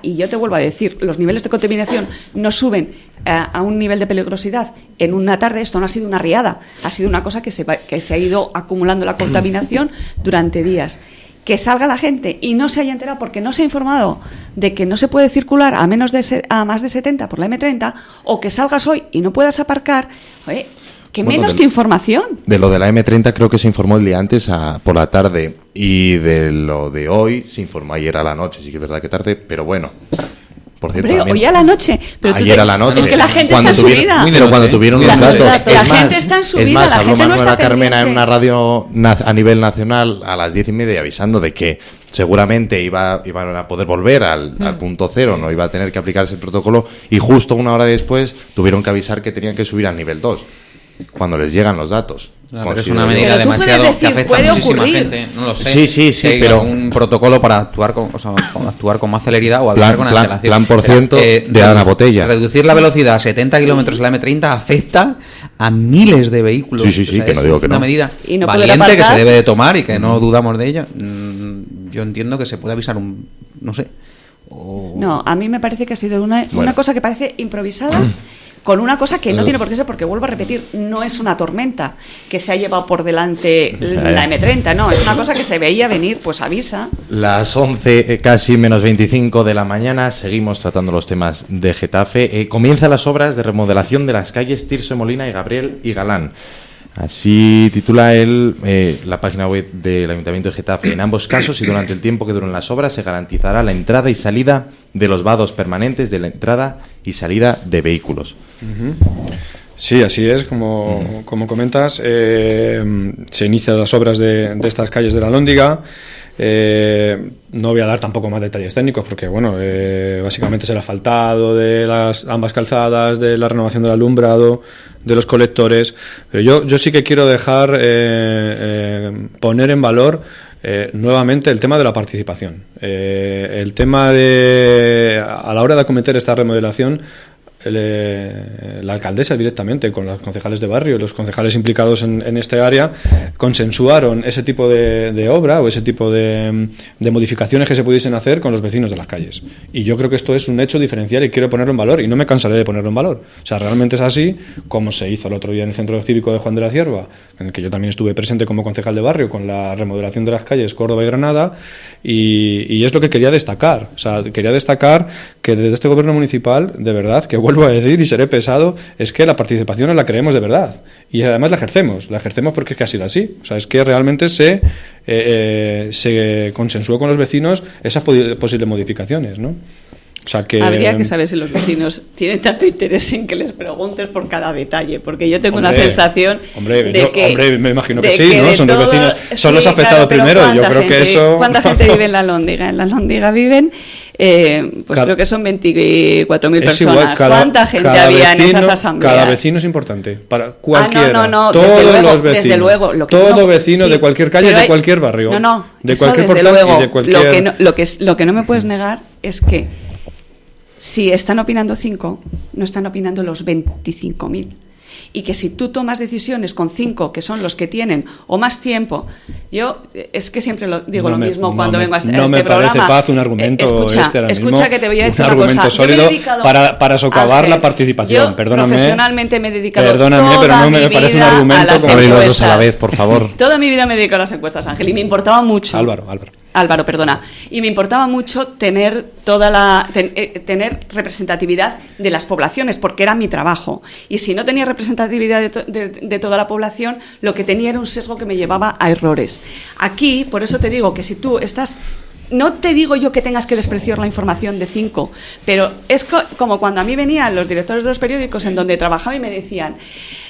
y yo te vuelvo a decir, los niveles de contaminación no suben a un nivel de peligrosidad en una tarde. Esto no ha sido una riada, ha sido una cosa que se ha ido acumulando la contaminación durante días. Que salga la gente y no se haya enterado porque no se ha informado de que no se puede circular a más de 70 por la M30, o que salgas hoy y no puedas aparcar, que menos que información. De lo de la M30 creo que se informó el día antes por la tarde, y de lo de hoy se informó ayer a la noche. Sí que es verdad que tarde, pero bueno. Por cierto, hombre, hoy a la noche. Pero ayer a la noche. Es que la gente está en su vida. Pero cuando tuvieron los datos. La gente está en su vida. Es más, habló Manuela Carmena en una radio a nivel nacional a las 10:30 avisando de que seguramente iban a poder volver al punto cero, no iba a tener que aplicarse el protocolo, y justo una hora después tuvieron que avisar que tenían que subir al nivel 2 cuando les llegan los datos. Pero es una medida demasiado que afecta a muchísima gente. No lo sé. Sí, hay pero un protocolo para actuar con más celeridad o avisar con antelación. Plan por ciento de Ana Botella. Reducir la velocidad a 70 kilómetros en la M30 afecta a miles de vehículos. Sí, o sea, que no digo que es una no. medida no valiente que se debe de tomar y que no dudamos de ella. Yo entiendo que se puede avisar no sé. No, a mí me parece que ha sido una cosa que parece improvisada, con una cosa que no tiene por qué ser, porque vuelvo a repetir, no es una tormenta que se ha llevado por delante la M30, no, es una cosa que se veía venir, pues avisa. Las 11, casi menos 25 de la mañana, seguimos tratando los temas de Getafe. Comienzan las obras de remodelación de las calles Tirso de Molina y Gabriel y Galán. Así titula la página web del Ayuntamiento de Getafe. En ambos casos y durante el tiempo que duren las obras se garantizará la entrada y salida de los vados permanentes de la entrada y salida de vehículos. Sí, así es, como comentas, se inician las obras de estas calles de la Alhóndiga. No voy a dar tampoco más detalles técnicos porque, bueno, básicamente es el asfaltado de ambas calzadas, de la renovación del alumbrado, de los colectores. Pero yo sí que quiero dejar poner en valor nuevamente el tema de la participación. El tema de, a la hora de acometer esta remodelación, la alcaldesa directamente con los concejales de barrio y los concejales implicados en este área consensuaron ese tipo de obra o ese tipo de modificaciones que se pudiesen hacer con los vecinos de las calles, y yo creo que esto es un hecho diferencial y quiero ponerlo en valor y no me cansaré de ponerlo en valor. O sea, realmente es así como se hizo el otro día en el Centro Cívico de Juan de la Cierva, en el que yo también estuve presente como concejal de barrio con la remodelación de las calles Córdoba y Granada, y es lo que quería destacar. O sea, quería destacar que desde este gobierno municipal, de verdad, que vuelvo a decir y seré pesado, es que la participación la creemos de verdad y además la ejercemos porque es que ha sido así. O sea, es que realmente se consensuó con los vecinos esas posibles modificaciones, ¿no? O sea que habría que saber si los vecinos tienen tanto interés en que les preguntes por cada detalle, porque yo tengo una sensación de que me imagino que sí, ¿no? Son los vecinos, son los afectados primero. Yo creo que eso. ¿Cuánta gente vive en la Alhóndiga? En la Alhóndiga viven, creo que son 24.000 personas. Igual, ¿cuánta gente había en esas asambleas? Cada vecino es importante para cualquiera. No, todos los vecinos. Desde luego, todo vecino sí, de cualquier calle, de cualquier barrio. De cualquier portal y de cualquier. Lo que no me puedes negar es que si están opinando 5, no están opinando los 25.000. Y que si tú tomas decisiones con 5, que son los que tienen o más tiempo, yo es que siempre digo lo mismo cuando vengo a este programa. No me parece, Paz, un argumento escucha que te voy a decir una cosa. Un argumento sólido para socavar la participación. Perdóname. Profesionalmente me he dedicado pero no me parece un argumento. Abrir los dos a la vez, por favor. Toda mi vida me he dedicado a las encuestas, Ángel, y me importaba mucho. Álvaro, perdona. Y me importaba mucho tener tener representatividad de las poblaciones, porque era mi trabajo. Y si no tenía representatividad de toda la población, lo que tenía era un sesgo que me llevaba a errores. Aquí, por eso te digo que si tú estás... No te digo yo que tengas que despreciar la información de 5, pero es como cuando a mí venían los directores de los periódicos en donde trabajaba y me decían,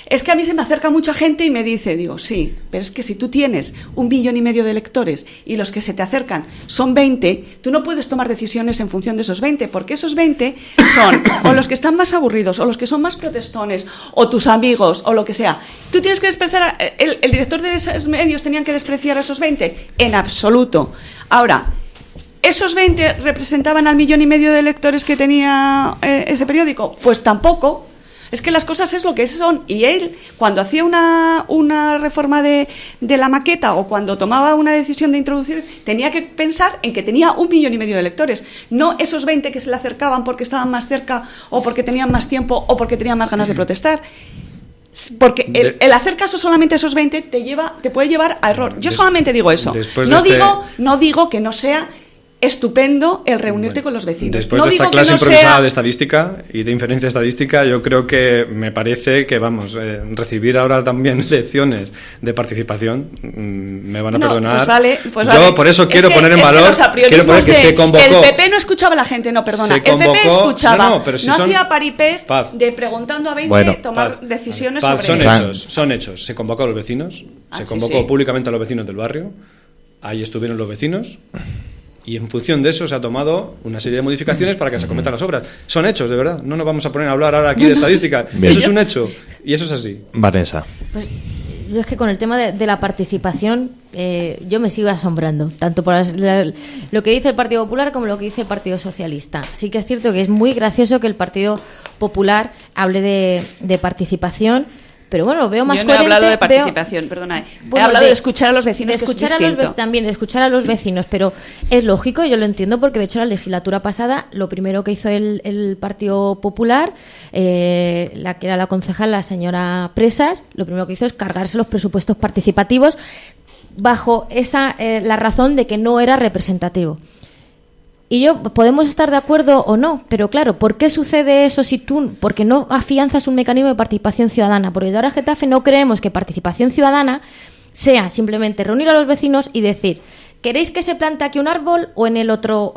es que a mí se me acerca mucha gente y me dice, digo, sí, pero es que si tú tienes 1,5 millones de lectores y los que se te acercan son 20, tú no puedes tomar decisiones en función de esos 20, porque esos 20 son o los que están más aburridos, o los que son más protestones, o tus amigos, o lo que sea. Tú tienes que despreciar, el director de esos medios tenían que despreciar a esos 20, en absoluto. Ahora, ¿esos 20 representaban al 1,5 millones de lectores que tenía ese periódico? Pues tampoco. Es que las cosas es lo que son. Y él, cuando hacía una reforma de la maqueta o cuando tomaba una decisión de introducir, tenía que pensar en que tenía 1,5 millones de lectores. No esos 20 que se le acercaban porque estaban más cerca o porque tenían más tiempo o porque tenían más ganas de protestar. Porque el hacer caso solamente a esos 20 te puede llevar a error. Yo solamente digo eso. No digo que no sea estupendo el reunirte con los vecinos. Después de esta clase improvisada de estadística y de inferencia estadística, yo creo que me parece que recibir ahora también lecciones de participación, me van a perdonar. Pues yo por eso quiero poner en valor, quiero poner que se convocó. El PP no escuchaba a la gente, no, perdona. El PP escuchaba, no hacía paripés de preguntando a 20 tomar decisiones sobre son hechos. Se convocó a los vecinos, se convocó públicamente a los vecinos del barrio, ahí estuvieron los vecinos. Y en función de eso se ha tomado una serie de modificaciones para que se acometan las obras. Son hechos, de verdad. No nos vamos a poner a hablar ahora aquí de estadística. Bien. Eso es un hecho. Y eso es así. Vanessa. Pues yo es que con el tema de la participación yo me sigo asombrando. Tanto por lo que dice el Partido Popular como lo que dice el Partido Socialista. Sí que es cierto que es muy gracioso que el Partido Popular hable de participación. Pero bueno, veo más coherente. Yo no he hablado de participación, perdona. He hablado de escuchar a los vecinos. De escuchar de escuchar a los vecinos, pero es lógico, yo lo entiendo, porque de hecho la legislatura pasada lo primero que hizo el Partido Popular, la que era la concejal, la señora Presas, lo primero que hizo es cargarse los presupuestos participativos bajo la razón de que no era representativo. Y podemos estar de acuerdo o no, pero claro, ¿por qué sucede eso porque no afianzas un mecanismo de participación ciudadana? Porque ahora Getafe no creemos que participación ciudadana sea simplemente reunir a los vecinos y decir, ¿queréis que se plante aquí un árbol o en el otro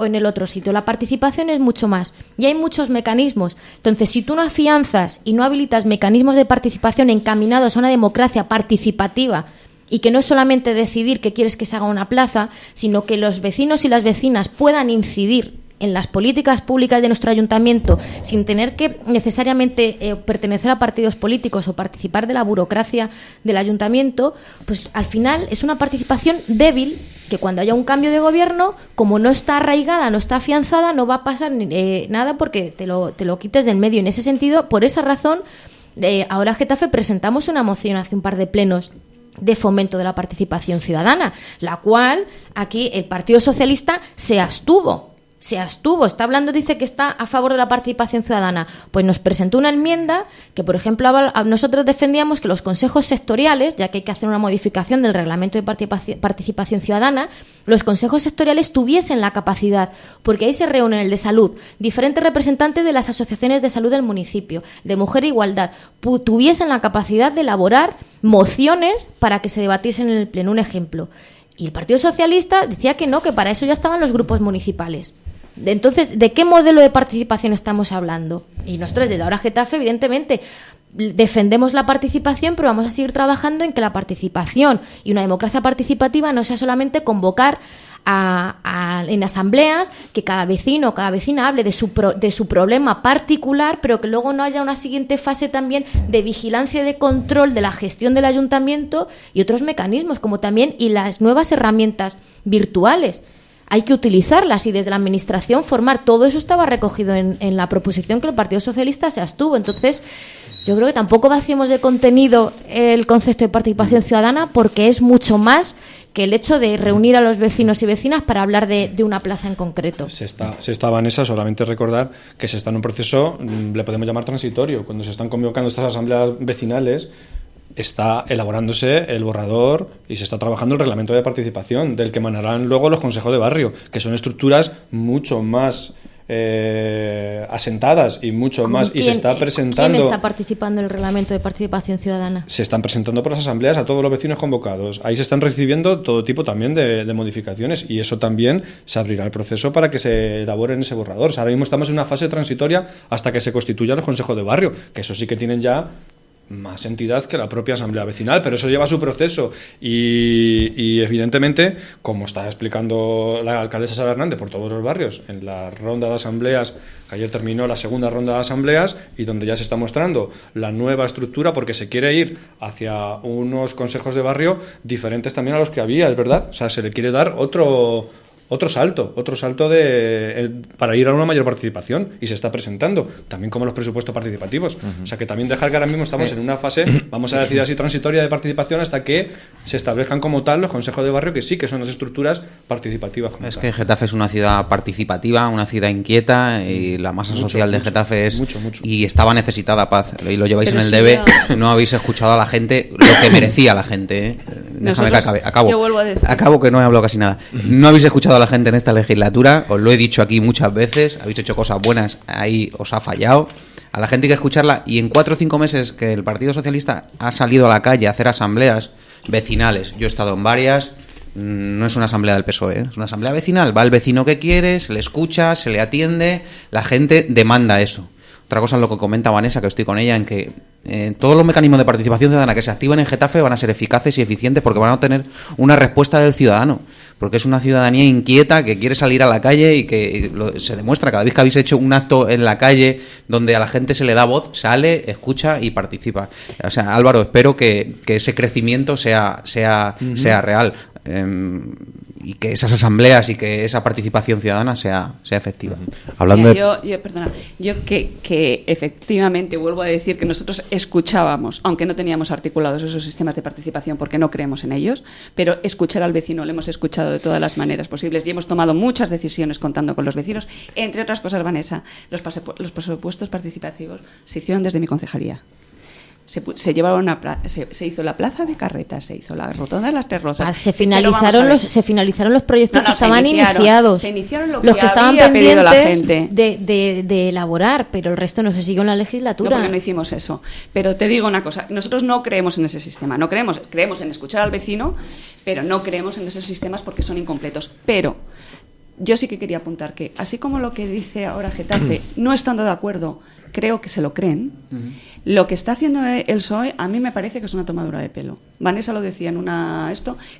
sitio? La participación es mucho más y hay muchos mecanismos. Entonces, si tú no afianzas y no habilitas mecanismos de participación encaminados a una democracia participativa, y que no es solamente decidir que quieres que se haga una plaza, sino que los vecinos y las vecinas puedan incidir en las políticas públicas de nuestro ayuntamiento sin tener que necesariamente pertenecer a partidos políticos o participar de la burocracia del ayuntamiento, pues al final es una participación débil que cuando haya un cambio de gobierno, como no está arraigada, no está afianzada, no va a pasar nada porque te lo quites del medio. En ese sentido, por esa razón, ahora Getafe presentamos una moción hace un par de plenos de fomento de la participación ciudadana, la cual aquí el Partido Socialista se abstuvo, está hablando, dice que está a favor de la participación ciudadana, pues nos presentó una enmienda que, por ejemplo, nosotros defendíamos que los consejos sectoriales, ya que hay que hacer una modificación del reglamento de participación ciudadana, los consejos sectoriales tuviesen la capacidad, porque ahí se reúnen el de salud, diferentes representantes de las asociaciones de salud del municipio, de Mujer e Igualdad, tuviesen la capacidad de elaborar mociones para que se debatiesen en el pleno, un ejemplo. Y el Partido Socialista decía que no, que para eso ya estaban los grupos municipales. Entonces, ¿de qué modelo de participación estamos hablando? Y nosotros desde ahora Getafe, evidentemente, defendemos la participación, pero vamos a seguir trabajando en que la participación y una democracia participativa no sea solamente convocar en asambleas, que cada vecino o cada vecina hable de su problema particular, pero que luego no haya una siguiente fase también de vigilancia y de control de la gestión del ayuntamiento y otros mecanismos, como también y las nuevas herramientas virtuales. Hay que utilizarlas y desde la administración formar. Todo eso estaba recogido en la proposición que el Partido Socialista se abstuvo. Entonces, yo creo que tampoco vaciemos de contenido el concepto de participación ciudadana, porque es mucho más que el hecho de reunir a los vecinos y vecinas para hablar de una plaza en concreto. Se está, Vanessa, solamente recordar que se está en un proceso, le podemos llamar transitorio. Cuando se están convocando estas asambleas vecinales, está elaborándose el borrador y se está trabajando el reglamento de participación, del que emanarán luego los consejos de barrio, que son estructuras mucho más asentadas y mucho más. Y se está presentando. ¿Quién está participando en el reglamento de participación ciudadana? Se están presentando por las asambleas a todos los vecinos convocados. Ahí se están recibiendo todo tipo también de modificaciones, y eso también se abrirá el proceso para que se elabore en ese borrador. O sea, ahora mismo estamos en una fase transitoria hasta que se constituyan los consejos de barrio, que eso sí que tienen ya más entidad que la propia asamblea vecinal, pero eso lleva su proceso y evidentemente, como está explicando la alcaldesa Sara Hernández por todos los barrios en la ronda de asambleas, que ayer terminó la segunda ronda de asambleas y donde ya se está mostrando la nueva estructura, porque se quiere ir hacia unos consejos de barrio diferentes también a los que había, es verdad, o sea, se le quiere dar otro salto para ir a una mayor participación, y se está presentando, también como los presupuestos participativos. O sea, que también dejar que ahora mismo estamos en una fase, vamos a decir así, transitoria de participación hasta que se establezcan como tal los consejos de barrio, que sí que son las estructuras participativas. Es que Getafe es una ciudad participativa, una ciudad inquieta, y la masa social de Getafe es mucho. Y estaba necesitada paz, y lo lleváis pero en el debe. No habéis escuchado a la gente lo que merecía la gente, Déjame que acabe. Yo vuelvo a decir. Acabo, que no he hablado casi nada. No habéis escuchado a la gente en esta legislatura, os lo he dicho aquí muchas veces, habéis hecho cosas buenas, ahí os ha fallado. A la gente hay que escucharla, y en 4 o 5 meses que el Partido Socialista ha salido a la calle a hacer asambleas vecinales, yo he estado en varias, no es una asamblea del PSOE, es una asamblea vecinal, va el vecino que quiere, se le escucha, se le atiende, la gente demanda eso. Otra cosa es lo que comenta Vanessa, que estoy con ella, en que todos los mecanismos de participación ciudadana que se activan en Getafe van a ser eficaces y eficientes, porque van a obtener una respuesta del ciudadano, porque es una ciudadanía inquieta que quiere salir a la calle, y que se demuestra cada vez que habéis hecho un acto en la calle donde a la gente se le da voz, sale, escucha y participa. O sea, Álvaro, espero que ese crecimiento sea real, y que esas asambleas y que esa participación ciudadana sea efectiva. Hablando yo que efectivamente vuelvo a decir que nosotros escuchábamos, aunque no teníamos articulados esos sistemas de participación porque no creemos en ellos, pero escuchar al vecino lo hemos escuchado de todas las maneras posibles, y hemos tomado muchas decisiones contando con los vecinos. Entre otras cosas, Vanessa, los presupuestos participativos se hicieron desde mi concejalía. Se llevaron se hizo la plaza de Carretas, se hizo la rotonda de las Tres Rosas. Se finalizaron los proyectos que estaban iniciados. Se iniciaron los que estaban pendientes la gente. De elaborar, pero el resto no se siguió en la legislatura. No, porque no hicimos eso. Pero te digo una cosa, nosotros no creemos en ese sistema, creemos en escuchar al vecino, pero no creemos en esos sistemas porque son incompletos. Pero yo sí que quería apuntar que, así como lo que dice ahora Getafe, no estando de acuerdo, creo que se lo creen. Lo que está haciendo el PSOE a mí me parece que es una tomadura de pelo. Vanessa lo decía en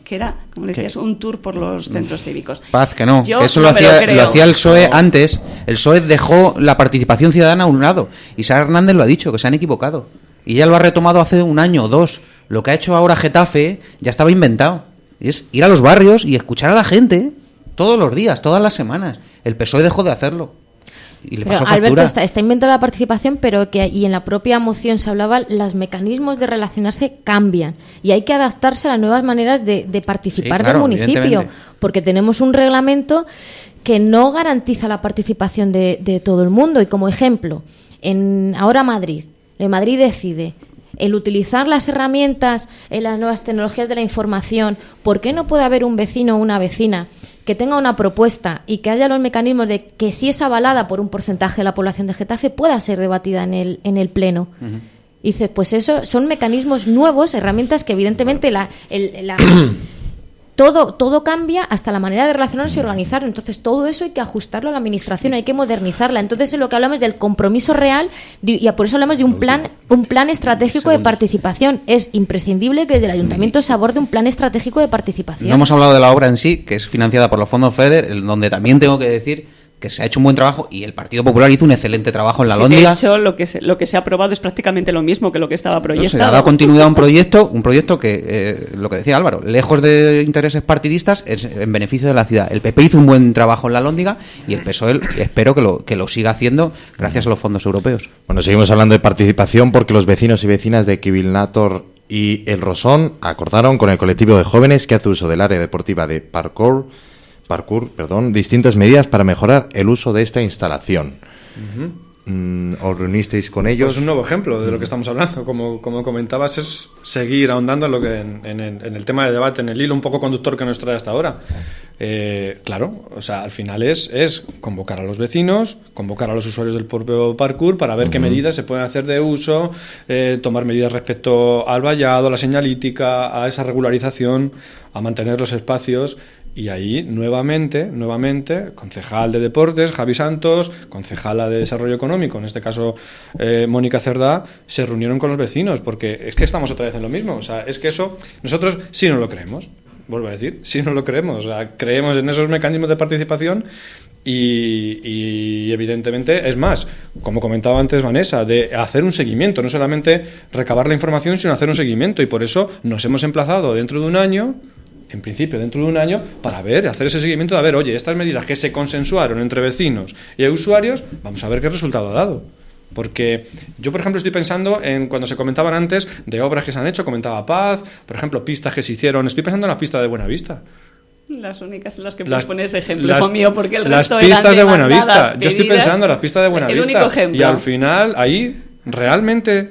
que era, como decías, un tour por los centros cívicos. Paz, que no. Yo Eso no lo hacía el PSOE no. antes. El PSOE dejó la participación ciudadana a un lado. Y Sara Hernández lo ha dicho, que se han equivocado. Y ya lo ha retomado hace 1 año o 2. Lo que ha hecho ahora Getafe ya estaba inventado. Es ir a los barrios y escuchar a la gente todos los días, todas las semanas. El PSOE dejó de hacerlo. Y le pasó factura. Alberto está inventando la participación, pero y en la propia moción se hablaba, los mecanismos de relacionarse cambian y hay que adaptarse a las nuevas maneras de participar del municipio, porque tenemos un reglamento que no garantiza la participación de todo el mundo. Y como ejemplo, ahora Madrid decide el utilizar las herramientas, las nuevas tecnologías de la información. ¿Por qué no puede haber un vecino o una vecina que tenga una propuesta y que haya los mecanismos de que, si es avalada por un porcentaje de la población de Getafe, pueda ser debatida en el Pleno? Y dice, pues eso son mecanismos nuevos, herramientas que evidentemente todo cambia, hasta la manera de relacionarse y organizar. Entonces todo eso hay que ajustarlo a la administración, hay que modernizarla. Entonces lo que hablamos es del compromiso real y por eso hablamos de un plan estratégico de participación. Es imprescindible que desde el ayuntamiento se aborde un plan estratégico de participación. No hemos hablado de la obra en sí, que es financiada por los fondos FEDER, donde también tengo que decir que se ha hecho un buen trabajo y el Partido Popular hizo un excelente trabajo en la Alhóndiga. De hecho, lo que se ha aprobado es prácticamente lo mismo que lo que estaba proyectado. Se ha dado continuidad a un proyecto que, lo que decía Álvaro, lejos de intereses partidistas, es en beneficio de la ciudad. El PP hizo un buen trabajo en la Alhóndiga y el PSOE espero que lo siga haciendo gracias a los fondos europeos. Bueno, seguimos hablando de participación porque los vecinos y vecinas de Kibilnator y El Rosón acordaron con el colectivo de jóvenes que hace uso del área deportiva de Parkour, distintas medidas para mejorar el uso de esta instalación. ¿Os reunisteis con ellos? Pues un nuevo ejemplo de lo que estamos hablando. Como comentabas, es seguir ahondando en lo que en el tema de debate, en el hilo un poco conductor que nos trae hasta ahora. Claro, o sea, al final es convocar a los vecinos, convocar a los usuarios del propio Parkour para ver qué medidas se pueden hacer de uso, tomar medidas respecto al vallado, a la señalítica, a esa regularización, a mantener los espacios. Y ahí, nuevamente, concejal de Deportes, Javi Santos, concejala de Desarrollo Económico, en este caso Mónica Cerdá, se reunieron con los vecinos, porque es que estamos otra vez en lo mismo. O sea, es que eso, nosotros sí no lo creemos, vuelvo a decir, sí no lo creemos. O sea, creemos en esos mecanismos de participación y evidentemente, es más, como comentaba antes Vanessa, de hacer un seguimiento, no solamente recabar la información, sino hacer un seguimiento. Y por eso nos hemos emplazado dentro de un año, en principio dentro de un año, para hacer ese seguimiento de oye, estas medidas que se consensuaron entre vecinos y usuarios, vamos a ver qué resultado ha dado. Porque yo, por ejemplo, estoy pensando en cuando se comentaban antes de obras que se han hecho, comentaba Paz, por ejemplo, pistas que se hicieron, estoy pensando en la pista de Buenavista. Las únicas en las que puedes poner ese ejemplo, hijo mío, porque el resto las pistas de Buenavista. Yo estoy pensando en las pistas de Buenavista. El único ejemplo. Y al final, ahí ¿realmente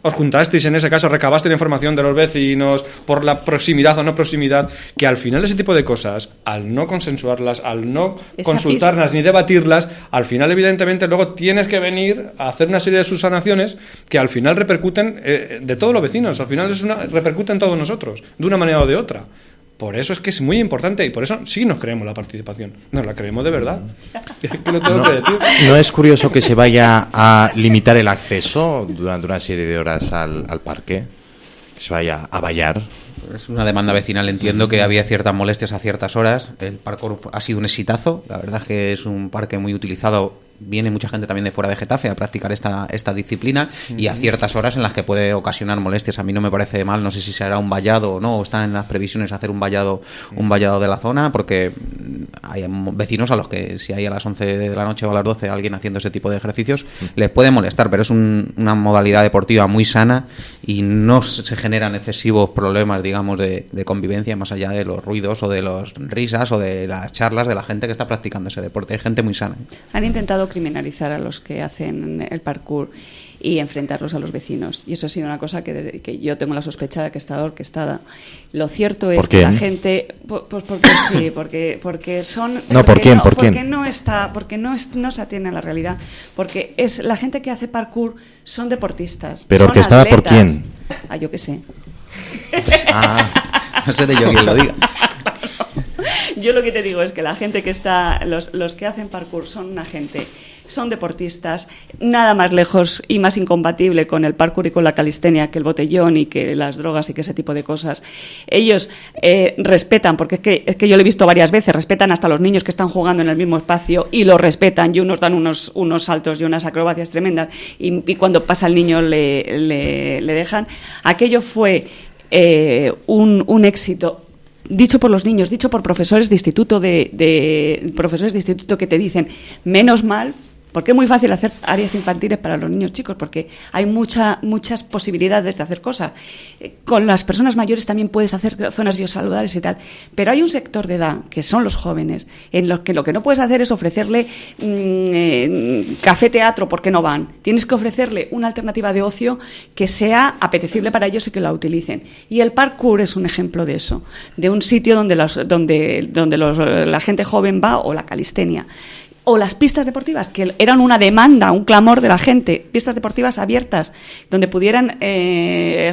os juntasteis en ese caso, recabaste la información de los vecinos por la proximidad o no proximidad? Que al final ese tipo de cosas, al no consensuarlas, al no consultarlas ni debatirlas, al final evidentemente luego tienes que venir a hacer una serie de subsanaciones que al final repercuten de todos los vecinos, al final repercuten en todos nosotros, de una manera o de otra. Por eso es que es muy importante y por eso sí nos creemos la participación. Nos la creemos de verdad. Es que lo tengo que decir. ¿No es curioso que se vaya a limitar el acceso durante una serie de horas al parque? Que se vaya a vallar. Es una demanda vecinal, entiendo que había ciertas molestias a ciertas horas. El Parkour ha sido un exitazo. La verdad es que es un parque muy utilizado. Viene mucha gente también de fuera de Getafe a practicar esta disciplina y a ciertas horas en las que puede ocasionar molestias. A mí no me parece mal, no sé si será un vallado o no, o está en las previsiones hacer un vallado de la zona, porque hay vecinos a los que si hay a las 11 de la noche o a las 12 alguien haciendo ese tipo de ejercicios les puede molestar, pero es una modalidad deportiva muy sana y no se generan excesivos problemas, digamos, de convivencia más allá de los ruidos o de las risas o de las charlas de la gente que está practicando ese deporte. Hay gente muy sana. Han intentado criminalizar a los que hacen el parkour y enfrentarlos a los vecinos. Y eso ha sido una cosa que yo tengo la sospecha de que está orquestada. Lo cierto es que la gente... Pues porque sí, porque son... No, ¿por quién? ¿Por quién? Porque no se atiende a la realidad. Porque es la gente que hace parkour son deportistas. ¿Pero orquestada por quién? Ah, yo qué sé. No seré yo quien lo diga. Yo lo que te digo es que la gente que está, los que hacen parkour son una gente, son deportistas, nada más lejos y más incompatible con el parkour y con la calistenia que el botellón y que las drogas y que ese tipo de cosas. Ellos respetan, porque es que yo lo he visto varias veces, respetan hasta los niños que están jugando en el mismo espacio y lo respetan, y unos dan unos saltos y unas acrobacias tremendas, y cuando pasa el niño le dejan. Aquello fue un éxito. Dicho por los niños, dicho por profesores de instituto profesores de instituto que te dicen, menos mal, porque es muy fácil hacer áreas infantiles para los niños chicos, porque hay muchas posibilidades de hacer cosas. Con las personas mayores también puedes hacer zonas biosaludables y tal, pero hay un sector de edad, que son los jóvenes, en los que lo que no puedes hacer es ofrecerle café teatro porque no van. Tienes que ofrecerle una alternativa de ocio que sea apetecible para ellos y que la utilicen. Y el parkour es un ejemplo de eso, de un sitio donde la gente joven va, o la calistenia. O las pistas deportivas, que eran una demanda, un clamor de la gente, pistas deportivas abiertas, donde pudieran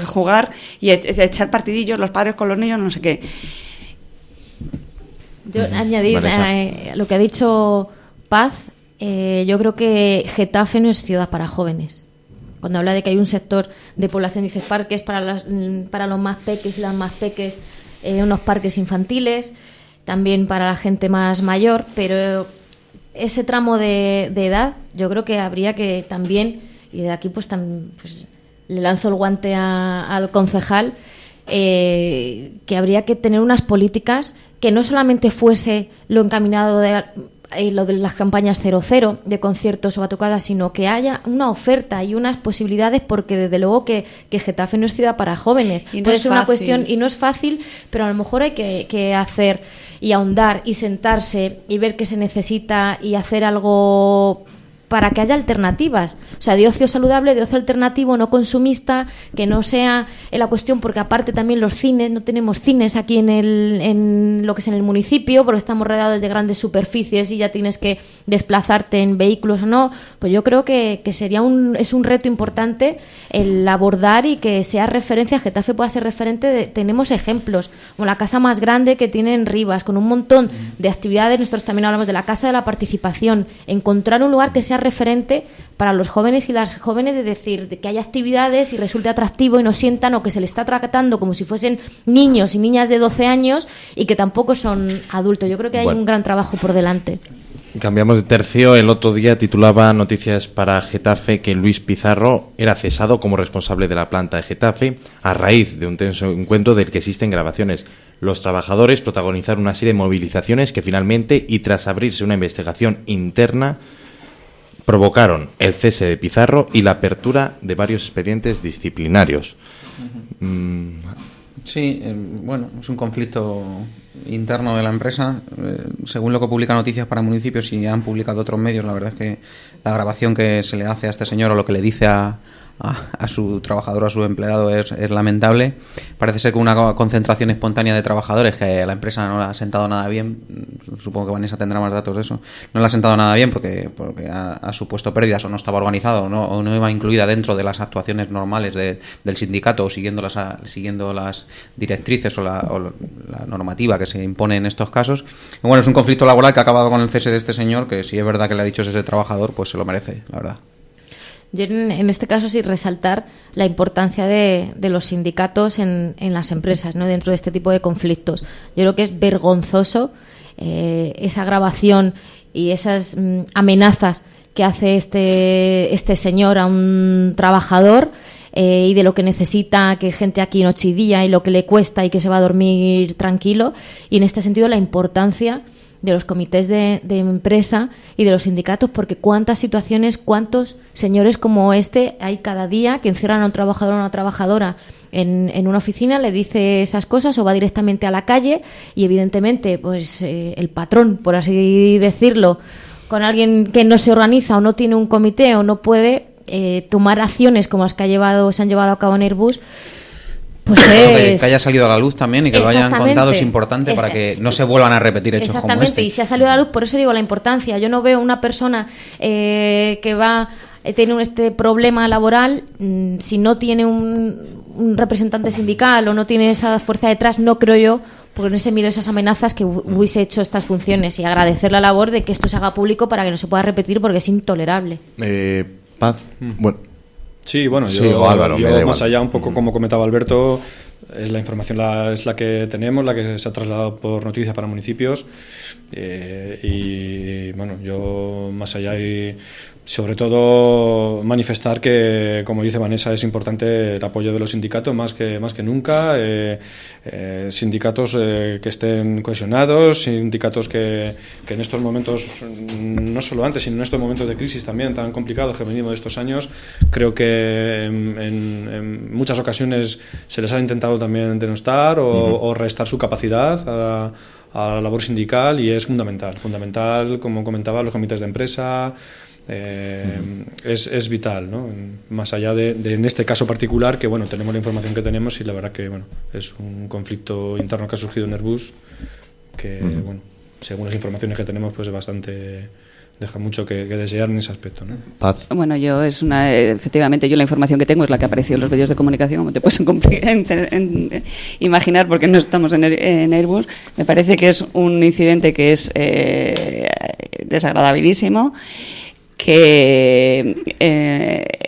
jugar y echar partidillos los padres con los niños, no sé qué. Yo añadir lo que ha dicho Paz, yo creo que Getafe no es ciudad para jóvenes. Cuando habla de que hay un sector de población, dices parques para los más peques y las más peques, unos parques infantiles, también para la gente más mayor, pero ese tramo de edad yo creo que habría que también, y de aquí pues le lanzo el guante al concejal, que habría que tener unas políticas que no solamente fuese lo encaminado de lo de las campañas 0-0 de conciertos o batucadas, sino que haya una oferta y unas posibilidades, porque desde luego que Getafe no es ciudad para jóvenes. Puede ser una cuestión, y no es fácil, pero a lo mejor hay que hacer y ahondar y sentarse y ver qué se necesita y hacer algo para que haya alternativas, o sea, de ocio saludable, de ocio alternativo, no consumista, que no sea la cuestión, porque aparte también los cines, no tenemos cines aquí en lo que es en el municipio, porque estamos rodeados de grandes superficies y ya tienes que desplazarte en vehículos o no. Pues yo creo que sería es un reto importante el abordar y que sea referencia, Getafe pueda ser referente. Tenemos ejemplos, como la casa más grande que tiene en Rivas, con un montón de actividades. Nosotros también hablamos de la casa de la participación, encontrar un lugar que sea referente para los jóvenes y las jóvenes, de decir, de que haya actividades y resulte atractivo y no sientan, o que se les está tratando como si fuesen niños y niñas de 12 años y que tampoco son adultos. Yo creo que hay un gran trabajo por delante. Cambiamos de tercio. El otro día titulaba Noticias para Getafe que Luis Pizarro era cesado como responsable de la planta de Getafe a raíz de un tenso encuentro del que existen grabaciones. Los trabajadores protagonizaron una serie de movilizaciones que finalmente, y tras abrirse una investigación interna, provocaron el cese de Pizarro y la apertura de varios expedientes disciplinarios. Sí, bueno, es un conflicto interno de la empresa. Según lo que publica Noticias para Municipios y han publicado otros medios, la verdad es que la grabación que se le hace a este señor, o lo que le dice a su trabajador o a su empleado, es lamentable. Parece ser que una concentración espontánea de trabajadores que a la empresa no le ha sentado nada bien. Supongo que Vanessa tendrá más datos de eso. No le ha sentado nada bien porque ha supuesto pérdidas, o no estaba organizado, o no iba incluida dentro de las actuaciones normales del sindicato, o siguiendo las directrices o la normativa que se impone en estos casos. Y bueno, es un conflicto laboral que ha acabado con el cese de este señor, que si es verdad que le ha dicho ese trabajador, pues se lo merece, la verdad. Yo en este caso sí resaltar la importancia de los sindicatos en las empresas, ¿no? Dentro de este tipo de conflictos. Yo creo que es vergonzoso esa grabación y esas amenazas que hace este señor a un trabajador, y de lo que necesita, que gente aquí noche y día, y lo que le cuesta y que se va a dormir tranquilo. Y en este sentido la importancia de los comités de empresa y de los sindicatos, porque cuántas situaciones, cuántos señores como este hay cada día que encierran a un trabajador o a una trabajadora en una oficina, le dice esas cosas o va directamente a la calle y evidentemente pues el patrón, por así decirlo, con alguien que no se organiza o no tiene un comité o no puede tomar acciones como las que se han llevado a cabo en Airbus. Pues que haya salido a la luz también y que lo hayan contado es importante para que no se vuelvan a repetir hechos como este. Exactamente, y si ha salido a la luz, por eso digo la importancia. Yo no veo una persona que va a tener este problema laboral, si no tiene un representante sindical o no tiene esa fuerza detrás, no creo yo, porque no se mido esas amenazas, que hubiese hecho estas funciones, y agradecer la labor de que esto se haga público para que no se pueda repetir, porque es intolerable. Paz, bueno. Sí, bueno, yo Álvaro, más allá, un poco como comentaba Alberto, la información es la que tenemos, la que se ha trasladado por noticia para municipios, y bueno, yo más allá y sobre todo manifestar que, como dice Vanessa, es importante el apoyo de los sindicatos más que nunca, sindicatos que estén cohesionados, sindicatos que en estos momentos, no solo antes, sino en estos momentos de crisis también tan complicados que venimos de estos años, creo que en muchas ocasiones se les ha intentado también denostar o restar su capacidad a la labor sindical, y es fundamental, como comentaba, los comités de empresa. Es vital, ¿no? Más allá de en este caso particular, que bueno, tenemos la información que tenemos, y la verdad que bueno, es un conflicto interno que ha surgido en Airbus que bueno, según las informaciones que tenemos, pues es bastante, deja mucho que desear en ese aspecto, ¿no? Paz. Bueno, efectivamente, yo la información que tengo es la que apareció en los medios de comunicación, como te puedes imaginar, porque no estamos en Airbus. Me parece que es un incidente que es desagradabilísimo, que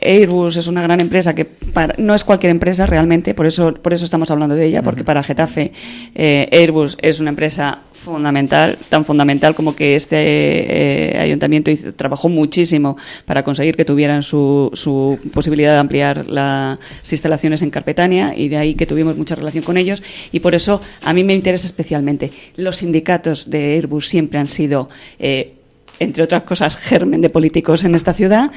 Airbus es una gran empresa que no es cualquier empresa realmente, por eso estamos hablando de ella, porque para Getafe Airbus es una empresa fundamental, tan fundamental como que este ayuntamiento trabajó muchísimo para conseguir que tuvieran su posibilidad de ampliar las instalaciones en Carpetania, y de ahí que tuvimos mucha relación con ellos, y por eso a mí me interesa especialmente. Los sindicatos de Airbus siempre han sido entre otras cosas, germen de políticos en esta ciudad,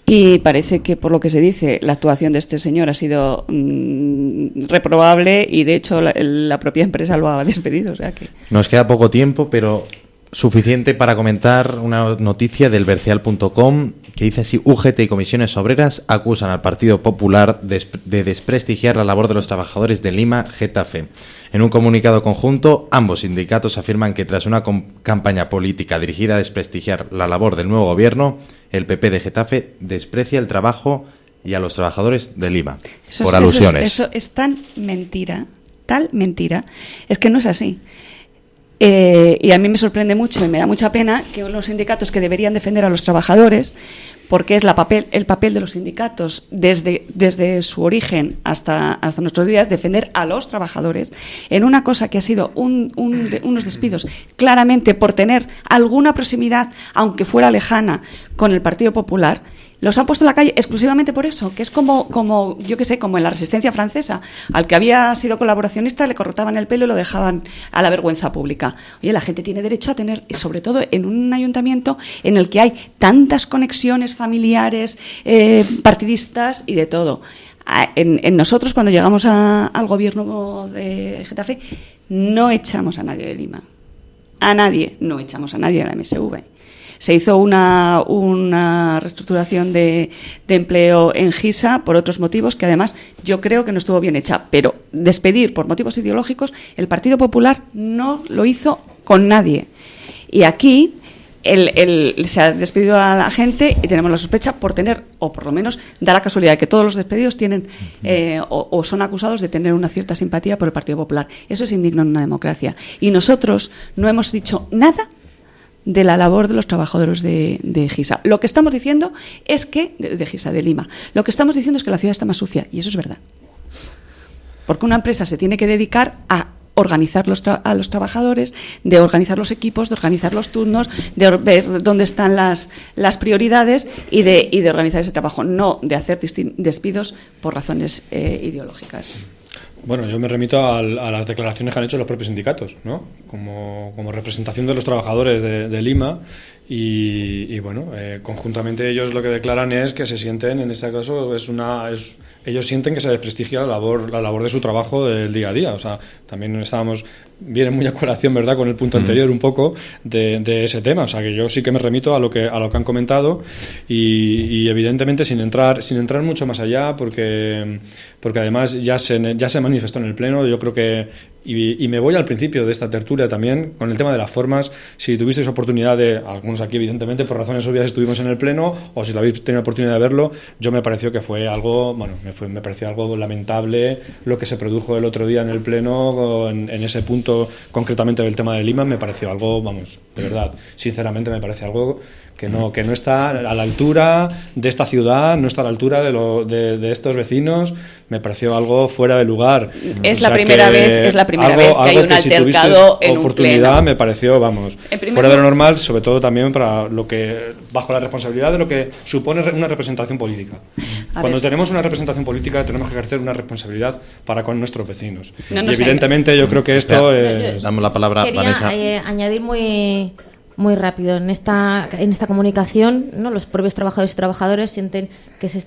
y parece que, por lo que se dice, la actuación de este señor ha sido reprobable, y de hecho la propia empresa lo ha despedido. O sea que... Nos queda poco tiempo, pero suficiente para comentar una noticia del Bercial.com que dice así: UGT y comisiones obreras acusan al Partido Popular de desprestigiar la labor de los trabajadores de Lima Getafe. En un comunicado conjunto, ambos sindicatos afirman que tras una campaña política dirigida a desprestigiar la labor del nuevo gobierno, el PP de Getafe desprecia el trabajo y a los trabajadores de Lima, por alusiones. Eso es tal mentira, es que no es así. Y a mí me sorprende mucho y me da mucha pena que los sindicatos que deberían defender a los trabajadores, porque es el papel de los sindicatos desde su origen hasta nuestros días, defender a los trabajadores en una cosa que ha sido unos despidos claramente por tener alguna proximidad, aunque fuera lejana, con el Partido Popular. Los han puesto en la calle exclusivamente por eso, que es como yo qué sé, como en la Resistencia francesa, al que había sido colaboracionista le cortaban el pelo y lo dejaban a la vergüenza pública. Oye, la gente tiene derecho a tener, y sobre todo en un ayuntamiento en el que hay tantas conexiones familiares, partidistas y de todo. En nosotros, cuando llegamos al gobierno de Getafe, no echamos a nadie de Lima. No echamos a nadie de la MSV. Se hizo una reestructuración de empleo en Gisa por otros motivos que además yo creo que no estuvo bien hecha. Pero despedir por motivos ideológicos, el Partido Popular no lo hizo con nadie. Y aquí se ha despedido a la gente y tenemos la sospecha por tener, o por lo menos da la casualidad de que todos los despedidos tienen o son acusados de tener una cierta simpatía por el Partido Popular. Eso es indigno en una democracia. Y nosotros no hemos dicho nada de la labor de los trabajadores de Gisa. Lo que estamos diciendo es que, de Gisa, de Lima, lo que estamos diciendo es que la ciudad está más sucia, y eso es verdad. Porque una empresa se tiene que dedicar a organizar a los trabajadores, de organizar los equipos, de organizar los turnos, de ver dónde están las prioridades y de organizar ese trabajo, no de hacer despidos por razones ideológicas. Bueno, yo me remito a las declaraciones que han hecho los propios sindicatos, ¿no? Como representación de los trabajadores de Lima. Y bueno, conjuntamente ellos lo que declaran es que se sienten, en este caso, ellos sienten que se desprestigia la labor de su trabajo del día a día. O sea, también viene muy a colación, ¿verdad?, con el punto anterior un poco de ese tema. O sea, que yo sí que me remito a lo que han comentado y evidentemente sin entrar mucho más allá, porque además ya se manifestó en el Pleno. Yo creo que y me voy al principio de esta tertulia también con el tema de las formas. Si tuvisteis oportunidad algunos aquí evidentemente por razones obvias estuvimos en el Pleno, o si lo habéis tenido oportunidad de verlo, yo me pareció que fue algo, me pareció algo lamentable lo que se produjo el otro día en el Pleno en ese punto concretamente del tema de Lima. Me pareció algo, de verdad, sinceramente me parece algo que no está a la altura de esta ciudad, no está a la altura de estos vecinos. Me pareció algo fuera de lugar. Es la primera vez que hay un altercado en un pleno. Me pareció, fuera de lo normal, sobre todo también para lo que, bajo la responsabilidad de lo que supone una representación política. Cuando tenemos una representación política tenemos que ejercer una responsabilidad para con nuestros vecinos. Y evidentemente yo creo que esto damos la palabra a Vanessa. Añadir muy rápido en esta comunicación, ¿no? Los propios trabajadores y trabajadoras sienten que se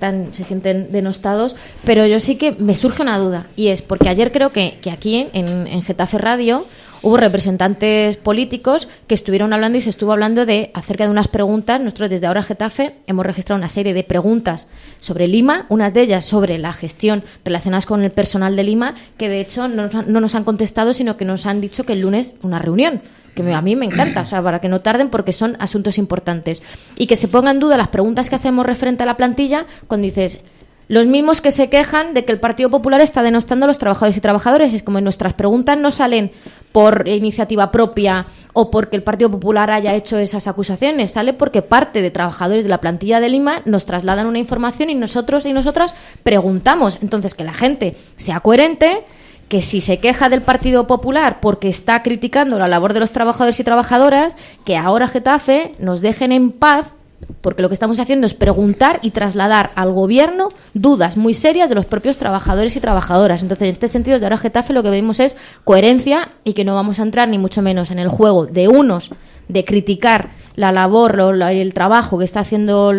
sienten denostados, pero yo sí que me surge una duda, y es porque ayer creo que aquí en Getafe Radio hubo representantes políticos que estuvieron hablando y se estuvo hablando acerca de unas preguntas. Nosotros desde Ahora Getafe hemos registrado una serie de preguntas sobre Lima, unas de ellas sobre la gestión relacionadas con el personal de Lima, que de hecho no nos han contestado, sino que nos han dicho que el lunes una reunión, que a mí me encanta, o sea, para que no tarden, porque son asuntos importantes. Y que se pongan en duda las preguntas que hacemos referente a la plantilla, cuando dices, los mismos que se quejan de que el Partido Popular está denostando a los trabajadores y trabajadoras. Es como nuestras preguntas no salen por iniciativa propia o porque el Partido Popular haya hecho esas acusaciones, sale porque parte de trabajadores de la plantilla de Lima nos trasladan una información y nosotros y nosotras preguntamos. Entonces, que la gente sea coherente, que si se queja del Partido Popular porque está criticando la labor de los trabajadores y trabajadoras, que ahora Getafe nos dejen en paz, porque lo que estamos haciendo es preguntar y trasladar al gobierno dudas muy serias de los propios trabajadores y trabajadoras. Entonces, en este sentido, desde Ahora Getafe lo que vemos es coherencia, y que no vamos a entrar ni mucho menos en el juego de unos de criticar la labor o el trabajo que está haciendo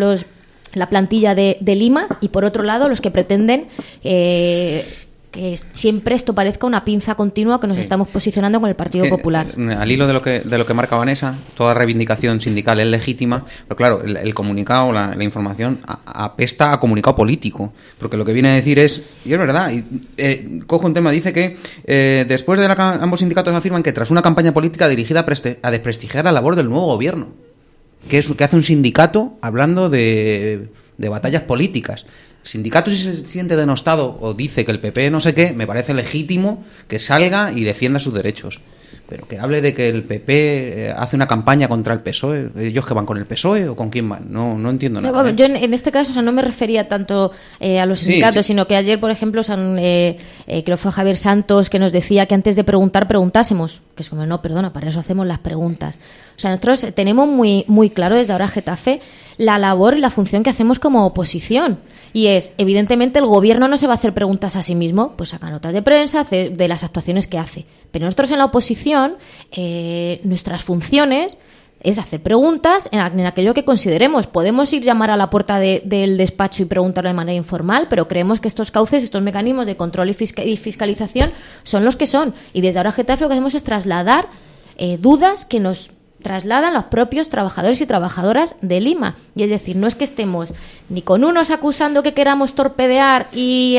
la plantilla de Lima, y por otro lado los que pretenden que siempre esto parezca una pinza continua que nos estamos posicionando con el Partido Popular. Al hilo de lo que marca Vanessa, toda reivindicación sindical es legítima, pero claro, el comunicado, la información apesta a comunicado político, porque lo que viene a decir es, y es verdad, cojo un tema, dice que después de ambos sindicatos afirman que tras una campaña política dirigida a desprestigiar la labor del nuevo gobierno, que hace un sindicato hablando de batallas políticas. Sindicato, si se siente denostado o dice que el PP no sé qué, me parece legítimo que salga y defienda sus derechos. Pero que hable de que el PP hace una campaña contra el PSOE, ¿ellos que van con el PSOE o con quién van? No entiendo nada. Bueno, yo en este caso, no me refería tanto a los sindicatos, sino que ayer, por ejemplo, creo que fue Javier Santos que nos decía que antes de preguntar, preguntásemos. Que es como, no, perdona, para eso hacemos las preguntas. O sea, nosotros tenemos muy, muy claro desde Ahora Getafe la labor y la función que hacemos como oposición. Y es, evidentemente, el gobierno no se va a hacer preguntas a sí mismo, pues saca notas de prensa de las actuaciones que hace. Pero nosotros en la oposición, nuestras funciones es hacer preguntas en aquello que consideremos. Podemos llamar a la puerta del despacho y preguntarlo de manera informal, pero creemos que estos cauces, estos mecanismos de control y fiscalización son los que son. Y desde Ahora Getafe lo que hacemos es trasladar dudas que nos trasladan los propios trabajadores y trabajadoras de Lima. Y es decir, no es que estemos ni con unos acusando que queramos torpedear y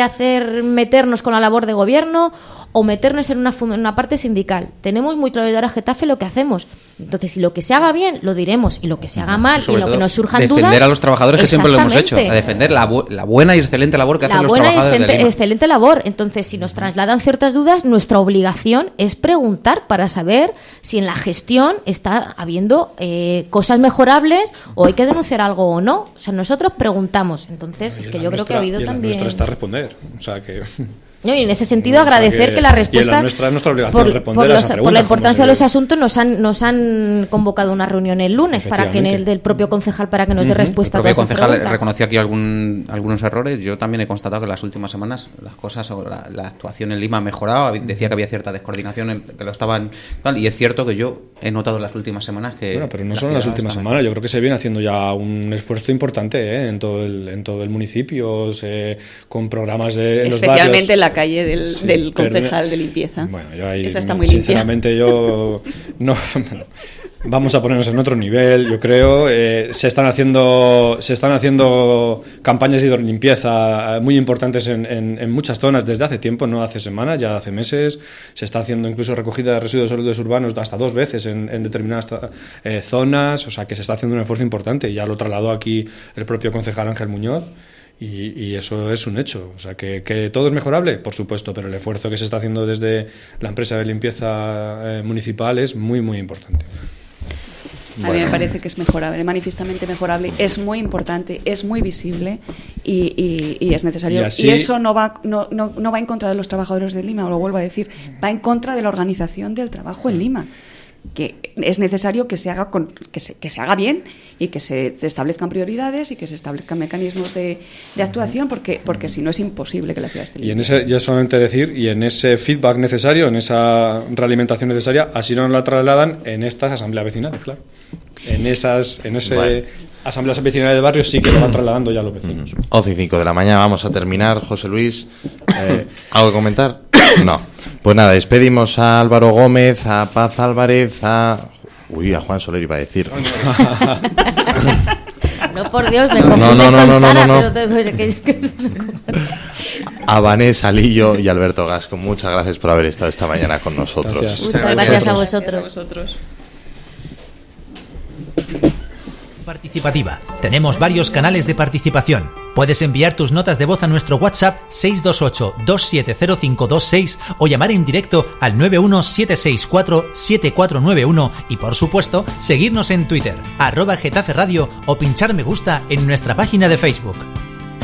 meternos con la labor de gobierno o meternos en una parte sindical. Tenemos muy claro desde Ahora Getafe lo que hacemos. Entonces, si lo que se haga bien, lo diremos, y lo que se haga mal, y lo que nos surjan dudas... Defender a los trabajadores, que siempre lo hemos hecho, a defender la buena y excelente labor que hacen los trabajadores de Lima. Excelente labor. Entonces, si nos trasladan ciertas dudas, nuestra obligación es preguntar para saber si en la gestión está habiendo cosas mejorables o hay que denunciar algo o no. O sea, nosotros preguntamos. Entonces, es que yo creo que ha habido también... nuestra está responder. O sea, que... No, y en ese sentido agradecer que la respuesta, nuestra obligación responder a esa pregunta, por la importancia de los asuntos, nos han convocado una reunión el lunes para que del propio concejal para que nos dé respuesta a todas esas preguntas. El propio concejal reconoció aquí algunos errores. Yo también he constatado que en las últimas semanas las cosas, la actuación en Lima ha mejorado. Decía que había cierta descoordinación, que lo estaban tal, y es cierto que yo he notado en las últimas semanas que... Bueno, pero no solo en las últimas semanas, yo creo que se viene haciendo ya un esfuerzo importante en todo el municipio, con programas en los barrios. Especialmente en la calle del concejal de limpieza. Bueno, yo ahí, esa está muy limpia. Sinceramente, yo no... Vamos a ponernos en otro nivel, yo creo. Se están haciendo campañas de limpieza muy importantes en muchas zonas desde hace tiempo, no hace semanas, ya hace meses. Se está haciendo incluso recogida de residuos sólidos urbanos hasta 2 veces en determinadas zonas, o sea que se está haciendo un esfuerzo importante. Ya lo trasladó aquí el propio concejal Ángel Muñoz. Y eso es un hecho. O sea, que todo es mejorable, por supuesto, pero el esfuerzo que se está haciendo desde la empresa de limpieza municipal es muy, muy importante. A mí me parece que es mejorable, manifiestamente mejorable, es muy importante, es muy visible y es necesario. Y eso no va en contra de los trabajadores de Lima, lo vuelvo a decir, va en contra de la organización del trabajo en Lima, que es necesario que se haga que se haga bien y que se establezcan prioridades y que se establezcan mecanismos de actuación, porque si no es imposible que la ciudad esté limpia. Ya solamente decir, y en ese feedback necesario, en esa realimentación necesaria, así nos la trasladan en estas asambleas vecinales, claro. Asambleas vecinales de barrio sí que lo van trasladando ya los vecinos. 11:05 de la mañana, vamos a terminar. José Luis, ¿algo que comentar? No. Pues nada, despedimos a Álvaro Gómez, a Paz Álvarez, a Juan Soler iba a decir. No, por Dios, me confundí con Sara, pero a Vanessa Lillo y Alberto Gasco. Muchas gracias por haber estado esta mañana con nosotros. Gracias. Muchas gracias a vosotros. Participativa. Tenemos varios canales de participación. Puedes enviar tus notas de voz a nuestro WhatsApp 628-270526 o llamar en directo al 91764-7491 y, por supuesto, seguirnos en Twitter, @Getafe Radio o pinchar me gusta en nuestra página de Facebook.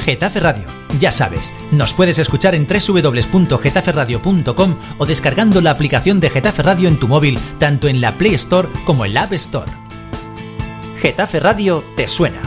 Getafe Radio, ya sabes, nos puedes escuchar en www.getaferradio.com o descargando la aplicación de Getafe Radio en tu móvil, tanto en la Play Store como en la App Store. Getafe Radio te suena.